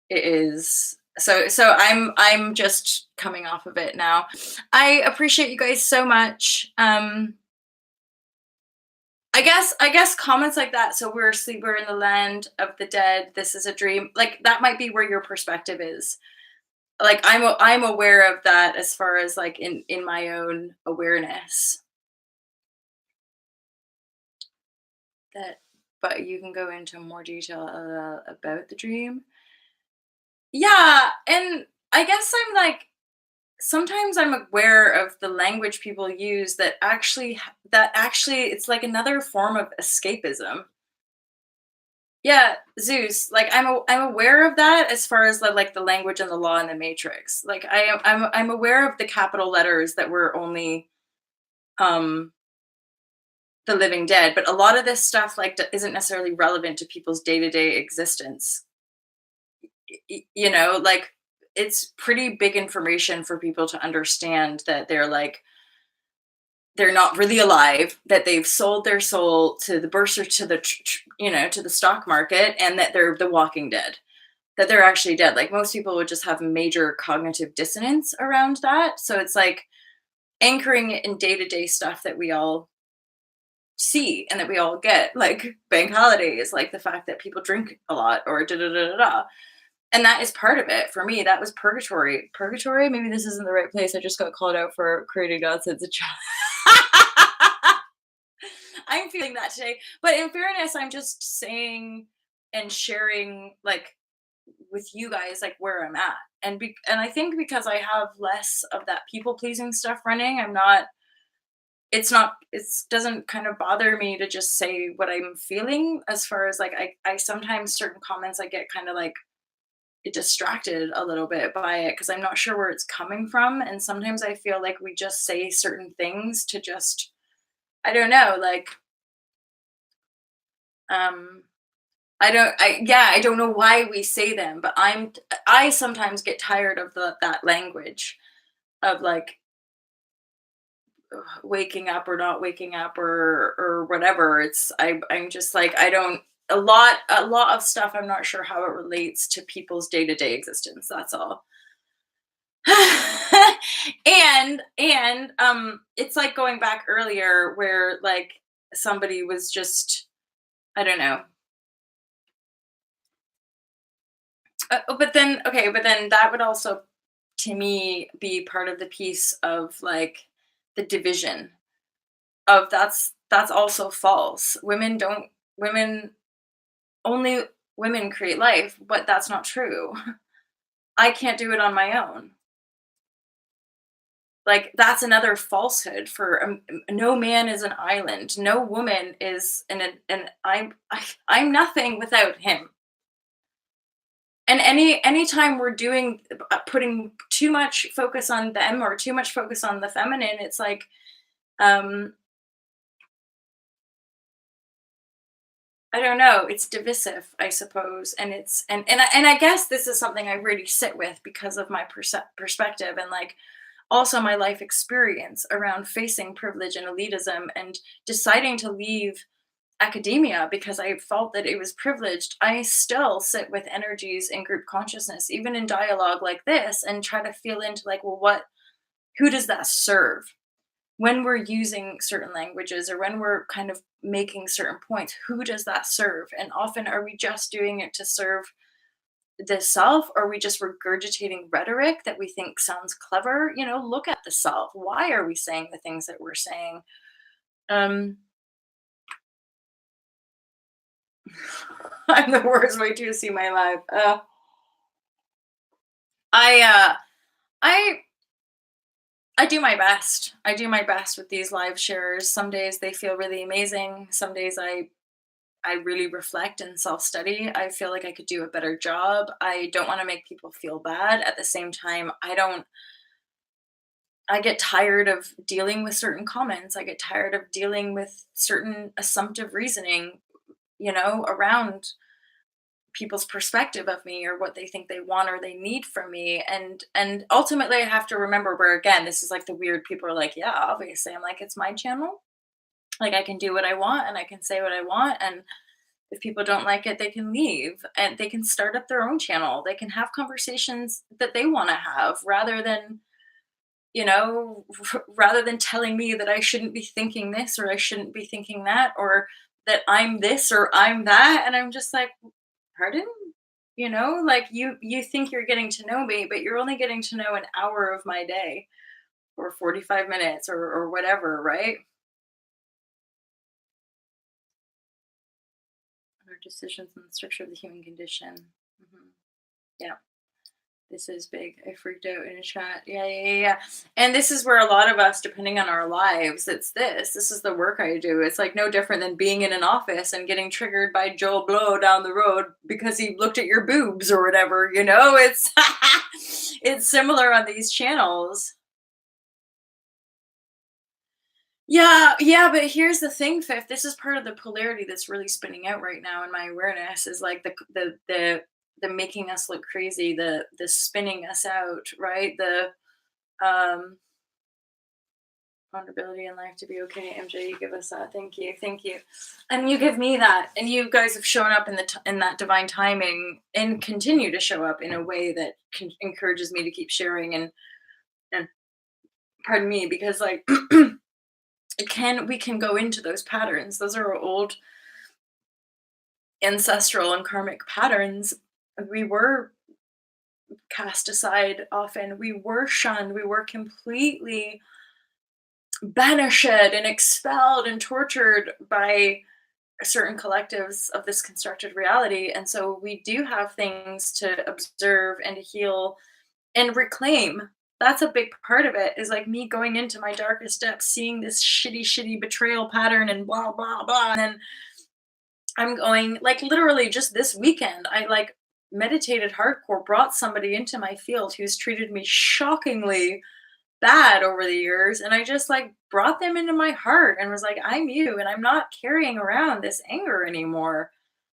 it is so I'm just coming off of it now. I appreciate you guys so much. I guess comments like that, "So we're asleep, we're in the land of the dead, this is a dream," like, that might be where your perspective is. Like, I'm aware of that as far as, like, in my own awareness that but you can go into more detail, about the dream. Yeah, and I guess I'm, like, sometimes I'm aware of the language people use that actually it's like another form of escapism. Yeah, Zeus. Like I'm aware of that as far as like the language and the law in the Matrix. Like I'm aware of the capital letters that were only um the living dead, but a lot of this stuff like isn't necessarily relevant to people's day-to-day existence. You know, like it's pretty big information for people to understand that they're not really alive, that they've sold their soul to the bursar to the to the stock market, and that they're the walking dead, that they're actually dead. Like most people would just have major cognitive dissonance around that. So it's like anchoring it in day-to-day stuff that we all see and that we all get, like bank holidays, like the fact that people drink a lot or da da da da da. And that is part of it. For me, that was purgatory. Purgatory? Maybe this isn't the right place. I just got called out for creating nonsense and I'm feeling that today. But in fairness, I'm just saying and sharing like with you guys like where I'm at. And I think because I have less of that people pleasing stuff running, I'm not it's not it's doesn't kind of bother me to just say what I'm feeling as far as like I sometimes certain comments I get kind of like distracted a little bit by it because I'm not sure where it's coming from. And sometimes I feel like we just say certain things to just I don't know, like um I don't know why we say them, but I sometimes get tired of that language of like waking up or not waking up or whatever. I'm just like I don't a lot of stuff I'm not sure how it relates to people's day-to-day existence. That's all. And it's like going back earlier where like somebody was just I don't know. But then okay, but then that would also to me be part of the piece of like the division of that's also false. Women only women create life, but that's not true. I can't do it on my own. Like that's another falsehood for no man is an island. No woman is and I'm nothing without him. And anytime we're doing putting too much focus on them or too much focus on the feminine, it's like um I don't know, it's divisive, I suppose, and it's and I guess this is something I really sit with because of my perspective and like also my life experience around facing privilege and elitism and deciding to leave academia because I felt that it was privileged. I still sit with energies in group consciousness, even in dialogue like this, and try to feel into like, well, who does that serve? When we're using certain languages or when we're kind of making certain points, who does that serve? And often, are we just doing it to serve the self? Or are we just regurgitating rhetoric that we think sounds clever? You know, look at the self. Why are we saying the things that we're saying? Um, I'm the worst way to see my life. I I I do my best. I do my best with these live shares. Some days they feel really amazing. Some days I really reflect and self-study. I feel like I could do a better job. I don't want to make people feel bad. At the same time, I get tired of dealing with certain comments. I get tired of dealing with certain assumptive reasoning, around people's perspective of me or what they think they want or they need from me. And ultimately I have to remember where again, this is like the weird people are like, yeah, obviously. I'm like, it's my channel. Like I can do what I want and I can say what I want. And if people don't like it, they can leave and they can start up their own channel. They can have conversations that they want to have rather than rather than telling me that I shouldn't be thinking this or I shouldn't be thinking that, or that I'm this or I'm that. And I'm just like, pardon? Like you think you're getting to know me, but you're only getting to know an hour of my day or 45 minutes or whatever, right? Our decisions and the structure of the human condition. hmm Yeah. This is big. I freaked out in a chat. Yeah, yeah, yeah, yeah. And this is where a lot of us, depending on our lives, it's this. This is the work I do. It's like no different than being in an office and getting triggered by Joe Blow down the road because he looked at your boobs or whatever. It's it's similar on these channels. Yeah, yeah, but here's the thing, Fifth. This is part of the polarity that's really spinning out right now in my awareness is like the making us look crazy, the spinning us out, right? The um vulnerability in life to be okay. MJ, you give us that. Thank you, thank you, and you give me that. And you guys have shown up in that divine timing and continue to show up in a way that encourages me to keep sharing and pardon me because like we can go into those patterns. Those are old ancestral and karmic patterns. We were cast aside often. We were shunned. We were completely banished and expelled and tortured by certain collectives of this constructed reality. And so we do have things to observe and to heal and reclaim. That's a big part of it is like me going into my darkest depths, seeing this shitty betrayal pattern and blah, blah, blah. And then I'm going, like, literally just this weekend, I like meditated hardcore, brought somebody into my field who's treated me shockingly bad over the years. And I just like brought them into my heart and was like, I'm you, and I'm not carrying around this anger anymore.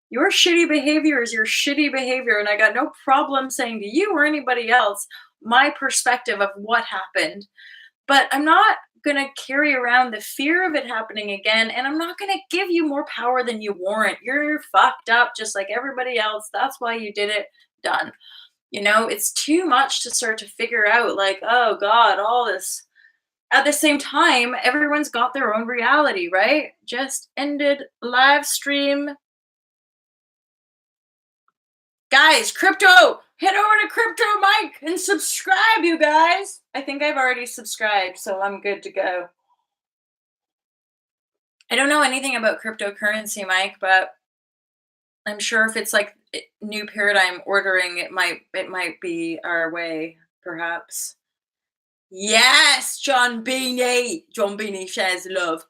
Your shitty behavior is your shitty behavior. And I got no problem saying to you or anybody else my perspective of what happened. But I'm not going to carry around the fear of it happening again. And I'm not going to give you more power than you warrant. You're fucked up just like everybody else. That's why you did it. Done. It's too much to start to figure out, like, oh God, all this. At the same time, everyone's got their own reality, right? Just ended live stream. Guys, crypto, head over to Crypto Mike and subscribe, you guys. I think I've already subscribed, so I'm good to go. I don't know anything about cryptocurrency, Mike, but I'm sure if it's like new paradigm ordering, it might be our way, perhaps. Yes, John Beanie. John Beanie shares love.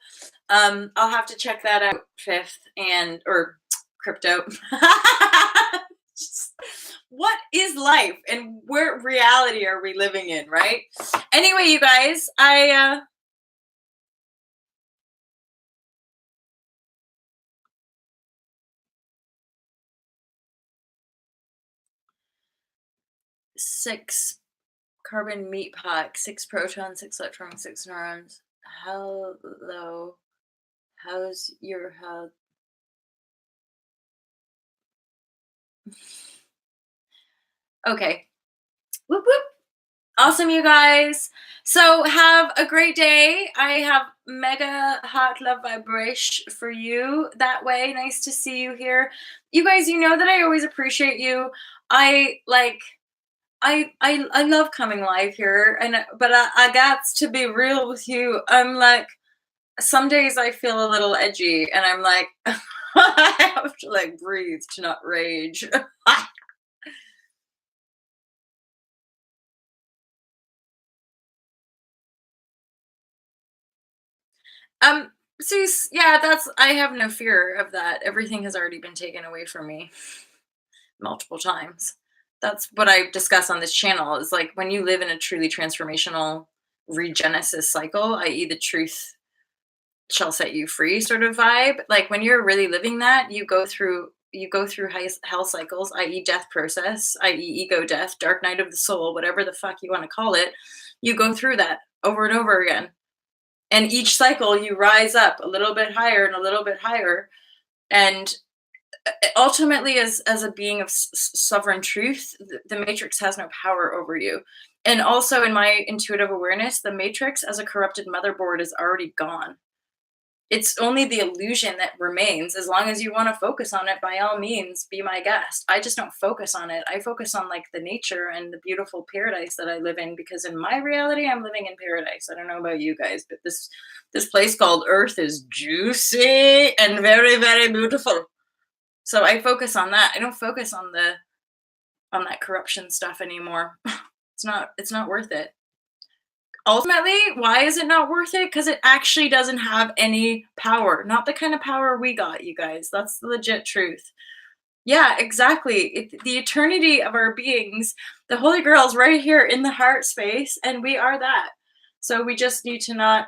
I'll have to check that out, Fifth or crypto. What is life and where reality are we living in, right? Anyway, you guys, I 6 carbon meat pack, 6 protons, 6 electrons, 6 neurons. Hello. How's your health? Okay. Whoop whoop. Awesome, you guys. So have a great day. I have mega hot love vibrashe for you that way. Nice to see you here. You guys, you know that I always appreciate you. I like I love coming live here, but I got to be real with you. I'm like, some days I feel a little edgy and I'm like I have to like breathe to not rage. Um, yeah, I have no fear of that. Everything has already been taken away from me multiple times. That's what I discuss on this channel is like when you live in a truly transformational regenesis cycle, i.e. the truth shall set you free sort of vibe. Like when you're really living that, you go through hell cycles, i.e. death process, i.e. ego death, dark night of the soul, whatever the fuck you want to call it. You go through that over and over again. And each cycle you rise up a little bit higher and a little bit higher. And ultimately, as a being of sovereign truth, the matrix has no power over you. And also, in my intuitive awareness, the matrix as a corrupted motherboard is already gone. It's only the illusion that remains. As long as you want to focus on it, by all means, be my guest. I just don't focus on it. I focus on like the nature and the beautiful paradise that I live in, because in my reality, I'm living in paradise. I don't know about you guys, but this place called Earth is juicy and very, very beautiful. So I focus on that. I don't focus on that corruption stuff anymore. It's not worth it. Ultimately, why is it not worth it? Because it actually doesn't have any power. Not the kind of power we got, you guys. That's the legit truth. Yeah, exactly. The eternity of our beings, the Holy Grail's right here in the heart space, and we are that. So we just need to not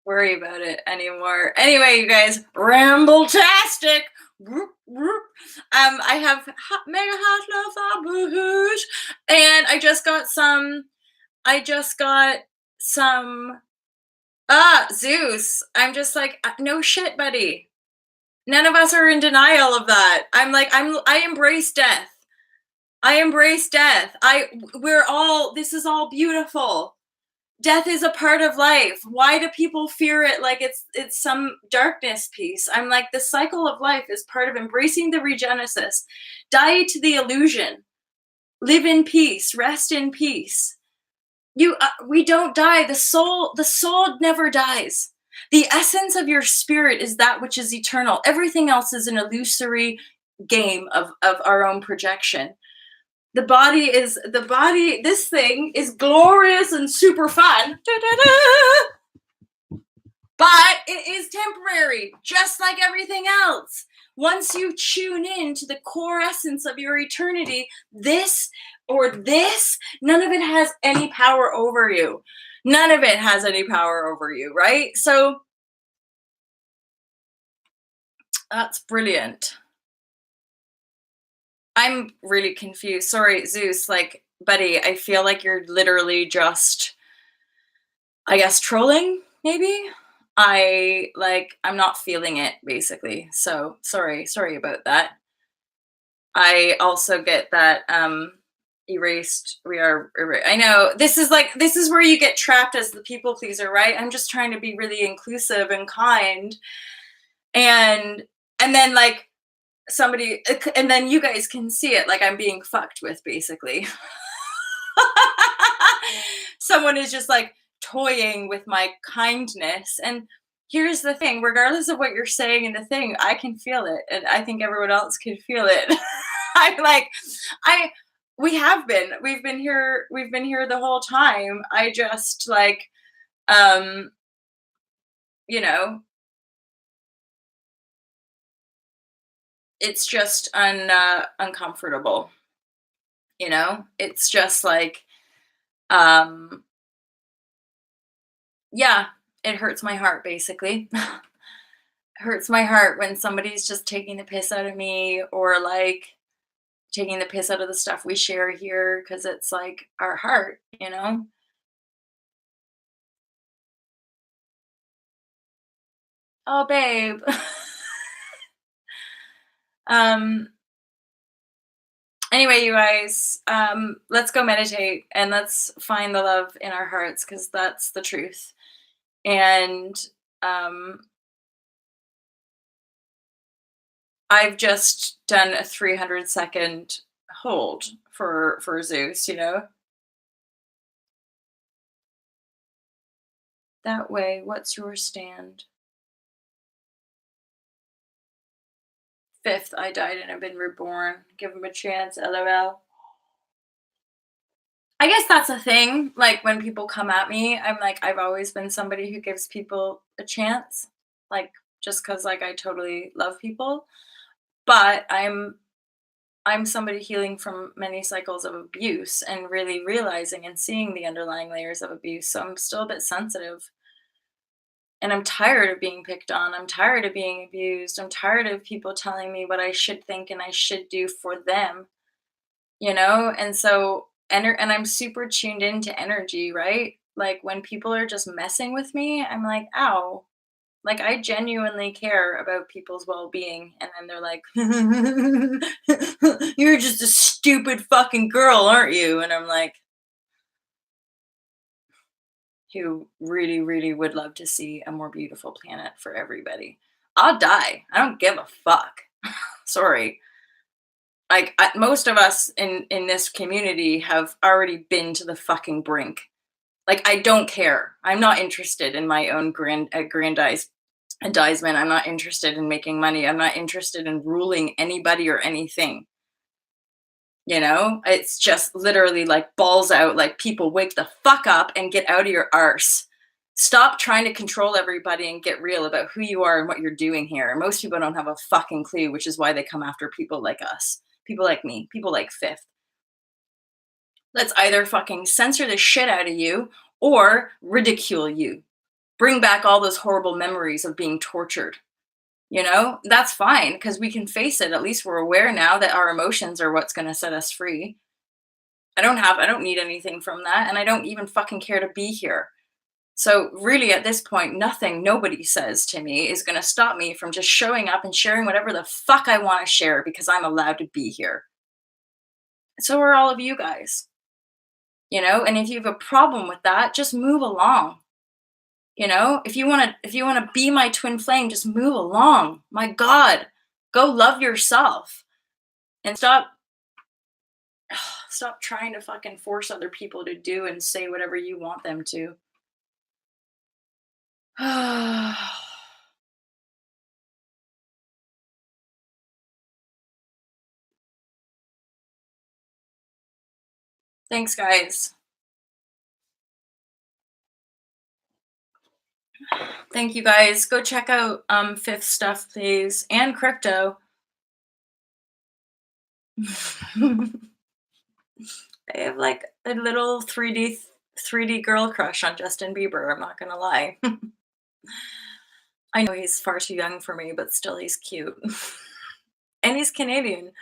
worry about it anymore. Anyway, you guys, ramble-tastic. I have mega hot love for Boohoosh, and I just got some Zeus. I'm just like, no shit, buddy. None of us are in denial of that. I embrace death. I embrace death. This is all beautiful. Death is a part of life. Why do people fear it like it's some darkness piece? I'm like, the cycle of life is part of embracing the regenesis. Die to the illusion. Live in peace. Rest in peace. We don't die. The soul never dies. The essence of your spirit is that which is eternal. Everything else is an illusory game of our own projection. This thing is glorious and super fun. But it is temporary, just like everything else. Once you tune in to the core essence of your eternity, this, none of it has any power over you. None of it has any power over you, right? So that's brilliant. I'm really confused. Sorry, Zeus, like, buddy, I feel like you're literally just, I guess, trolling, maybe? I'm not feeling it, basically. So sorry about that. I also get that erased. I know this is where you get trapped as the people pleaser, right? I'm just trying to be really inclusive and kind, and then like somebody, and then you guys can see it, like I'm being fucked with, basically. Someone is just like toying with my kindness. And here's the thing, regardless of what you're saying in the thing, I can feel it, and I think everyone else can feel it. I'm like, I we've been here the whole time. I just like, um you know, it's just uncomfortable. It's just like, um yeah, it hurts my heart, basically. Hurts my heart when somebody's just taking the piss out of me, or like taking the piss out of the stuff we share here, because it's like our heart. Oh, babe. um Anyway, you guys, let's go meditate and let's find the love in our hearts, because that's the truth. And um I've just done a 300-second hold for Zeus. That way, what's your stand? Fifth, I died and I've been reborn. Give him a chance, lol. I guess that's a thing. Like, when people come at me, I'm like, I've always been somebody who gives people a chance. Like, just because like I totally love people. But I'm somebody healing from many cycles of abuse and really realizing and seeing the underlying layers of abuse. So I'm still a bit sensitive. And I'm tired of being picked on. I'm tired of being abused. I'm tired of people telling me what I should think and I should do for them. And so, and I'm super tuned into energy, right? Like, when people are just messing with me, I'm like, ow, Like, I genuinely care about people's well-being, and then they're like, "You're just a stupid fucking girl, aren't you?" And I'm like, "Who really, really would love to see a more beautiful planet for everybody." I'll die. I don't give a fuck. Sorry. Like, most of us in this community have already been to the fucking brink. Like, I don't care. I'm not interested in my own aggrandizement. I'm not interested in making money. I'm not interested in ruling anybody or anything. You know, it's just literally like balls out, like, people wake the fuck up and get out of your arse. Stop trying to control everybody and get real about who you are and what you're doing here. Most people don't have a fucking clue, which is why they come after people like us, people like me, people like Fifth. Let's either fucking censor the shit out of you or ridicule you. Bring back all those horrible memories of being tortured. You know, that's fine because we can face it. At least we're aware now that our emotions are what's going to set us free. I don't need anything from that. And I don't even fucking care to be here. So, really, at this point, nothing nobody says to me is going to stop me from just showing up and sharing whatever the fuck I want to share because I'm allowed to be here. So are all of you guys, you know? And if you have a problem with that, just move along. You know, if you want to be my twin flame, just move along. My God, go love yourself and stop trying to fucking force other people to do and say whatever you want them to. Thanks, guys. Thank you, guys. Go check out Fifth stuff, please, and crypto. I have like a little 3D girl crush on Justin Bieber. I'm not gonna lie. I know he's far too young for me, but still, he's cute, and he's Canadian.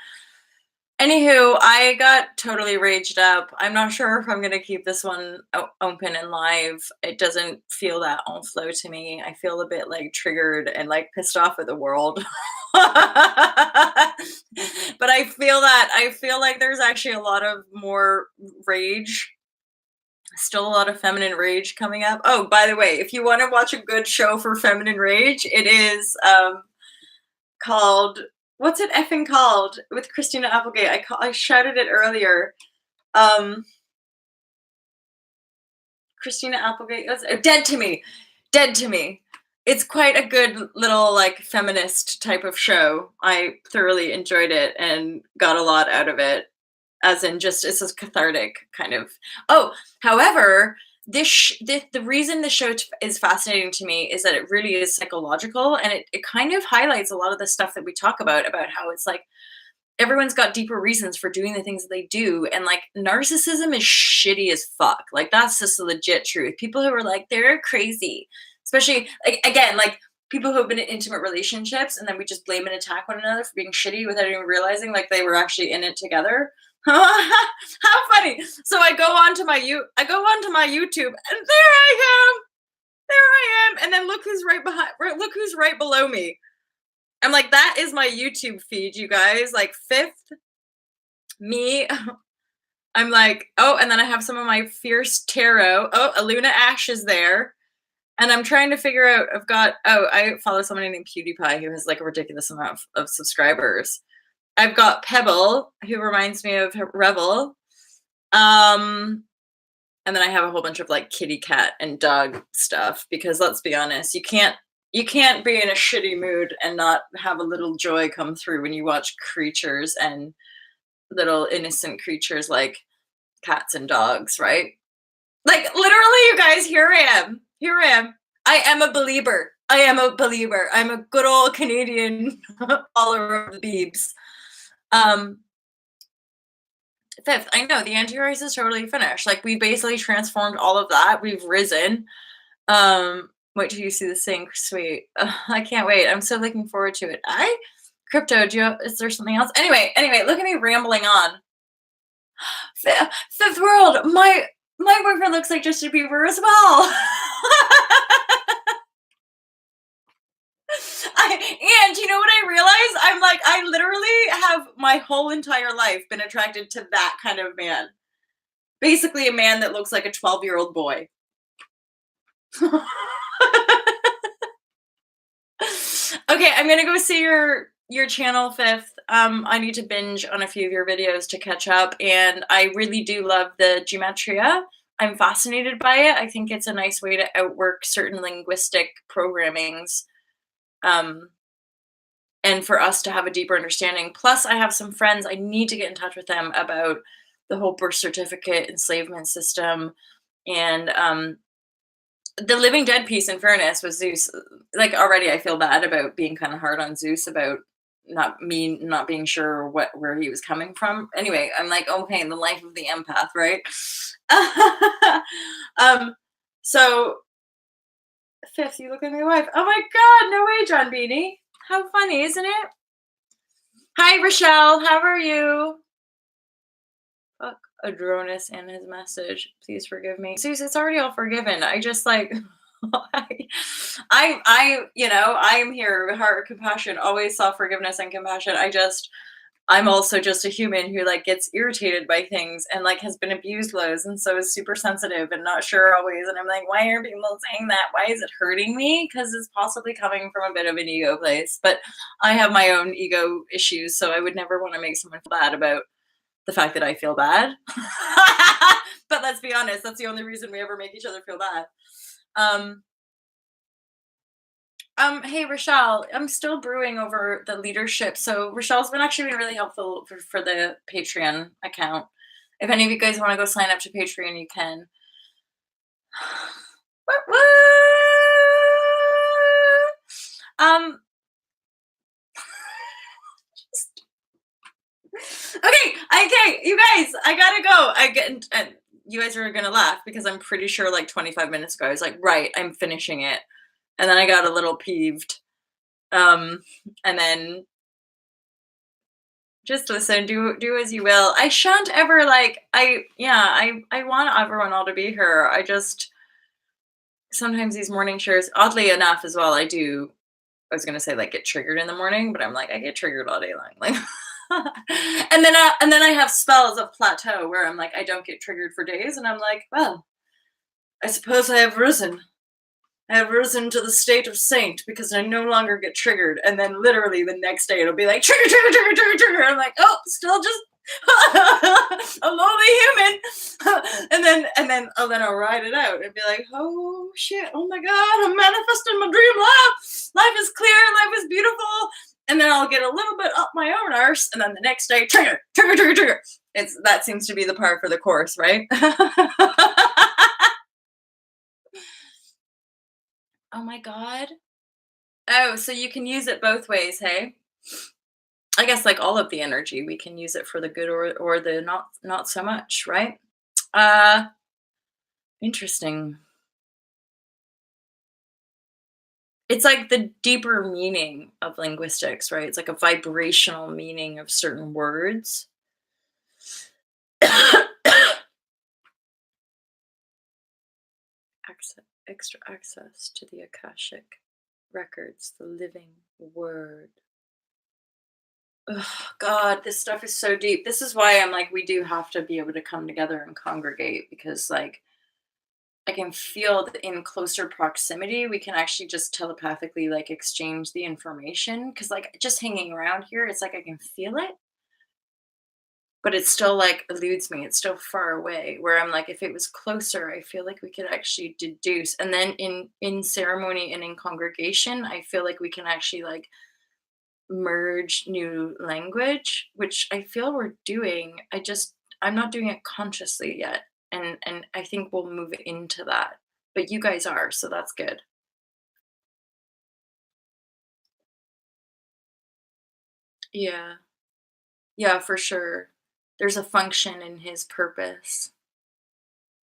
Anywho, I got totally raged up. I'm not sure if I'm gonna keep this one open and live. It doesn't feel that on flow to me. I feel a bit like triggered and like pissed off at the world. But I feel like there's actually a lot of more rage. Still a lot of feminine rage coming up. Oh, by the way, if you want to watch a good show for feminine rage, it is called, what's it effing called, with Christina Applegate. I shouted it earlier. Christina Applegate, Dead to Me. Dead to Me. It's quite a good little like feminist type of show. I thoroughly enjoyed it and got a lot out of it. As in, just it's a cathartic kind of. Oh, however, the reason the show is fascinating to me is that it really is psychological, and it kind of highlights a lot of the stuff that we talk about how it's like everyone's got deeper reasons for doing the things that they do, and like narcissism is shitty as fuck. Like, that's just the legit truth. People who are like, they're crazy, especially like, again, like people who have been in intimate relationships and then we just blame and attack one another for being shitty without even realizing like they were actually in it together. How funny. So I go onto my YouTube, and there I am, and then look who's look who's right below me. I'm like, that is my YouTube feed, you guys. Like, Fifth, me. I'm like, oh, and then I have some of my fierce tarot. Oh, Aluna Ash is there. And I'm trying to figure out, I follow somebody named PewDiePie who has like a ridiculous amount of subscribers. I've got Pebble, who reminds me of Revel. And then I have a whole bunch of like kitty cat and dog stuff, because let's be honest, you can't be in a shitty mood and not have a little joy come through when you watch creatures and little innocent creatures like cats and dogs, right? Like, literally, you guys, here I am. I am a believer. I'm a good old Canadian follower of the Beebs. Fifth, I know the anti-race is totally finished. Like, we basically transformed all of that. We've risen. Wait till you see this thing. Sweet. I can't wait. I'm so looking forward to it. Crypto, is there something else? Anyway, look at me rambling on. Fifth World, my boyfriend looks like Justin Bieber as well. like, I literally have my whole entire life been attracted to that kind of man. Basically a man that looks like a 12-year-old boy. Okay, I'm gonna go see your channel, Fifth. I need to binge on a few of your videos to catch up, and I really do love the gematria. I'm fascinated by it. I think it's a nice way to outwork certain linguistic programmings, um, and for us to have a deeper understanding. Plus, I have some friends. I need to get in touch with them about the whole birth certificate enslavement system, and the Living Dead piece, in fairness, was Zeus. Like, already I feel bad about being kind of hard on Zeus about not being sure where he was coming from. Anyway, I'm like, okay, the life of the empath, right? um, so Fifth, you look at my wife. Oh my god, no way, John Beanie. How funny, isn't it? Hi, Rochelle. How are you? Fuck Adronis and his message. Please forgive me. Zeus, it's already all forgiven. I just like I am here, heart, compassion, always self forgiveness and compassion. I'm also just a human who like gets irritated by things and like has been abused loads and so is super sensitive and not sure always. And I'm like, why are people saying that? Why is it hurting me? Because it's possibly coming from a bit of an ego place. But I have my own ego issues, so I would never want to make someone feel bad about the fact that I feel bad. But let's be honest, that's the only reason we ever make each other feel bad. Hey Rochelle, I'm still brewing over the leadership. So Rochelle's been actually been really helpful for the Patreon account. If any of you guys want to go sign up to Patreon, you can. Um. Okay, you guys, I gotta go. And you guys are gonna laugh because I'm pretty sure like 25 minutes ago I was like, right, I'm finishing it, and then I got a little peeved. And then just listen, do as you will. I shan't ever like I want everyone all to be here. I just sometimes these morning shares, oddly enough as well, I was gonna say like get triggered in the morning, but I'm like I get triggered all day long. Like and then I have spells of plateau where I'm like I don't get triggered for days and I'm like, well, I suppose I have risen. I have risen to the state of saint because I no longer get triggered. And then literally the next day it'll be like trigger, trigger, trigger, trigger, trigger. I'm like, oh, still just a lowly human. And then I'll ride it out and be like, oh shit, oh my god, I'm manifesting my dream life. Life is clear, life is beautiful. And then I'll get a little bit up my own arse, and then the next day, trigger, trigger, trigger, trigger. That seems to be the par for the course, right? Oh my god. Oh, so you can use it both ways, hey? I guess like all of the energy, we can use it for the good or the not so much, right? Uh Interesting. It's like the deeper meaning of linguistics, right? It's like a vibrational meaning of certain words. Extra access to the Akashic records, the living word. Ugh, God, this stuff is so deep. This is why I'm like, we do have to be able to come together and congregate because, like, I can feel that in closer proximity, we can actually just telepathically, like, exchange the information. Because, like, just hanging around here, it's like I can feel it, but it still, like, eludes me. It's still far away. Where I'm like, if it was closer, I feel like we could actually deduce. And then in ceremony and in congregation, I feel like we can actually, like, merge new language, which I feel we're doing. I'm not doing it consciously yet. And I think we'll move into that. But you guys are, so that's good. Yeah. Yeah, for sure. There's a function in his purpose.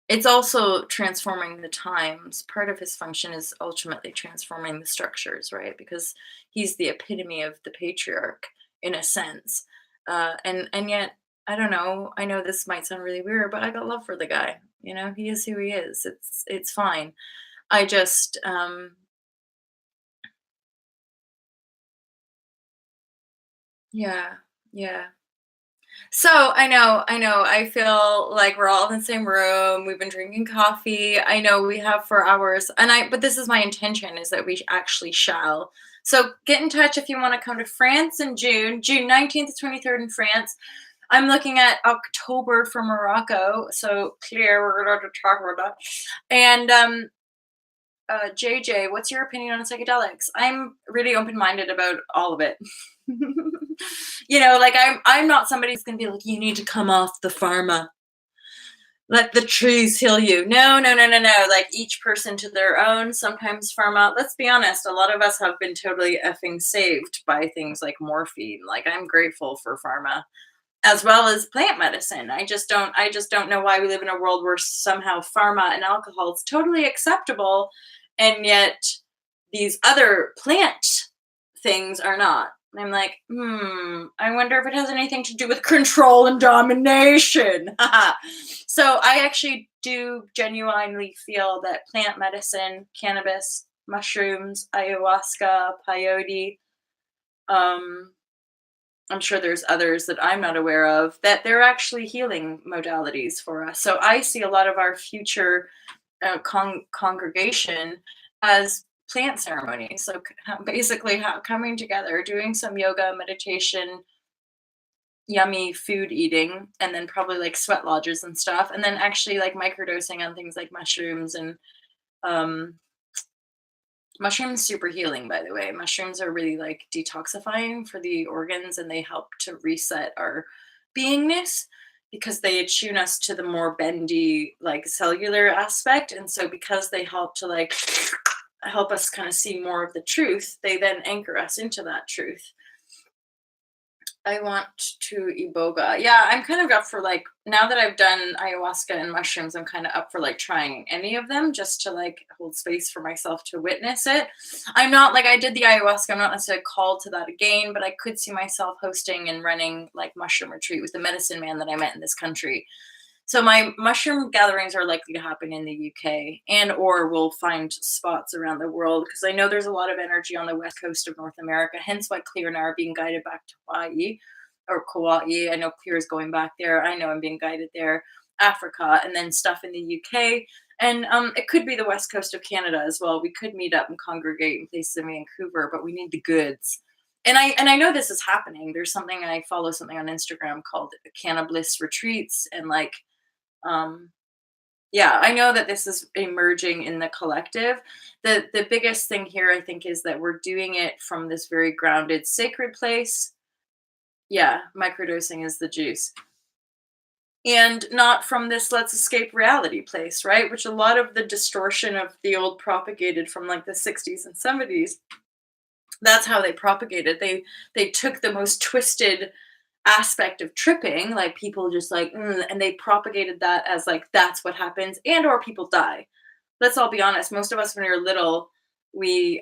It's also transforming the times. Part of his function is ultimately transforming the structures, right? Because he's the epitome of the patriarch in a sense. And yet, I don't know. I know this might sound really weird, but I got love for the guy. You know, he is who he is. It's fine. I just Yeah. Yeah. So I know. I feel like we're all in the same room. We've been drinking coffee. I know we have for hours, but this is my intention is that we actually shall. So get in touch if you want to come to France in June, June 19th to 23rd in France. I'm looking at October for Morocco. So clear, we're going to talk about that. And JJ, what's your opinion on psychedelics? I'm really open minded about all of it. Like I'm not somebody who's gonna be like, you need to come off the pharma. Let the trees heal you. No, no, no, no, no. Like each person to their own. Sometimes pharma, let's be honest, a lot of us have been totally effing saved by things like morphine. Like I'm grateful for pharma as well as plant medicine. I just don't know why we live in a world where somehow pharma and alcohol is totally acceptable and yet these other plant things are not. And I'm like, I wonder if it has anything to do with control and domination. So I actually do genuinely feel that plant medicine, cannabis, mushrooms, ayahuasca, peyote, um, I'm sure there's others that I'm not aware of, that they're actually healing modalities for us. So I see a lot of our future congregation as plant ceremonies. So basically, coming together, doing some yoga, meditation, yummy food eating, and then probably like sweat lodges and stuff, and then actually like microdosing on things like mushrooms and um, mushrooms super healing, by the way. Mushrooms are really like detoxifying for the organs and they help to reset our beingness because they attune us to the more bendy, like cellular aspect. And so because they help to like help us kind of see more of the truth, they then anchor us into that truth. I want to iboga. Yeah, I'm kind of up for like now that I've done ayahuasca and mushrooms, I'm kind of up for like trying any of them just to like hold space for myself to witness it. I'm not like I did the ayahuasca, I'm not necessarily called to that again, but I could see myself hosting and running like mushroom retreat with the medicine man that I met in this country. So my mushroom gatherings are likely to happen in the UK and or we'll find spots around the world because I know there's a lot of energy on the west coast of North America, hence why Clear and I are being guided back to Hawaii or Kauai. I know Clear is going back there. I know I'm being guided there. Africa and then stuff in the UK. And it could be the west coast of Canada as well. We could meet up and congregate in places in Vancouver, but we need the goods. And I know this is happening. There's something I follow something on Instagram called Cannabis Retreats and like um, yeah, I know that this is emerging in the collective. The biggest thing here, I think, is that we're doing it from this very grounded, sacred place. Yeah, microdosing is the juice. And not from this let's escape reality place, right? Which a lot of the distortion of the old propagated from like the 60s and 70s. That's how they propagated. They took the most twisted aspect of tripping, like people just like, and they propagated that as like that's what happens, and or people die. Let's all be honest. Most of us, when we were little, we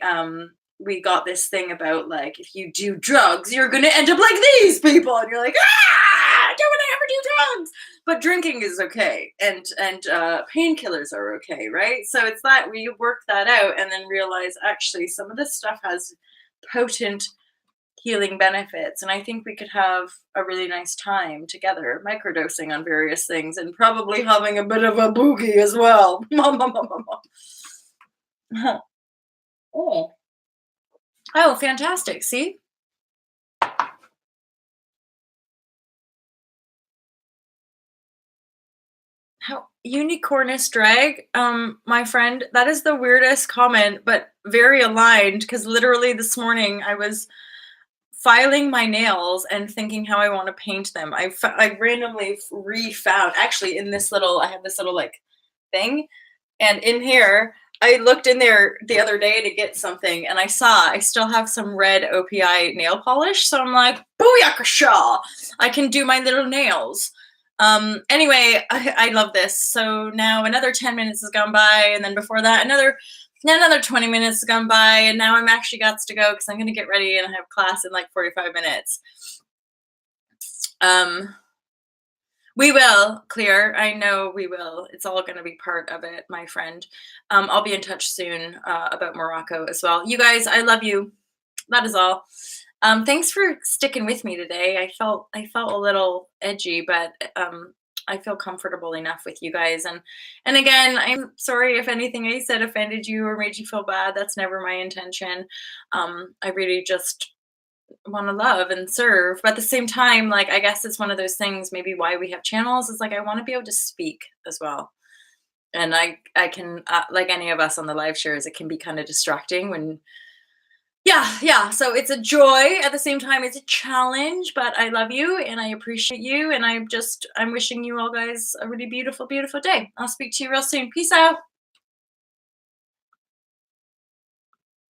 got this thing about like if you do drugs, you're gonna end up like these people, and you're like, I don't want to ever do drugs. But drinking is okay, and painkillers are okay, right? So it's that we work that out and then realize actually some of this stuff has potent healing benefits. And I think we could have a really nice time together, microdosing on various things and probably having a bit of a boogie as well. Oh. Oh, fantastic. See? How unicornus drag, my friend, that is the weirdest comment, but very aligned because literally this morning I was filing my nails and thinking how I want to paint them. I randomly refound actually in this little I have this little like thing and in here I looked in there the other day to get something and I saw I still have some red OPI nail polish. So I'm like, booyakasha! I can do my little nails. Anyway, I love this. So now another 10 minutes has gone by, and then before that, another 20 minutes has gone by, and now I'm actually got to go because I'm gonna get ready and I have class in like 45 minutes. Um, we will clear. I know we will. It's all gonna be part of it, my friend. I'll be in touch soon about Morocco as well. You guys, I love you. That is all. Thanks for sticking with me today. I felt a little edgy, but I feel comfortable enough with you guys. And again, I'm sorry if anything I said offended you or made you feel bad. That's never my intention. I really just want to love and serve, but at the same time, like, I guess it's one of those things. Maybe why we have channels is like I want to be able to speak as well. And I can like any of us on the live shares, it can be kind of distracting when yeah, so it's a joy, at the same time, it's a challenge, but I love you and I appreciate you, and I'm wishing you all guys a really beautiful, beautiful day. I'll speak to you real soon. Peace out.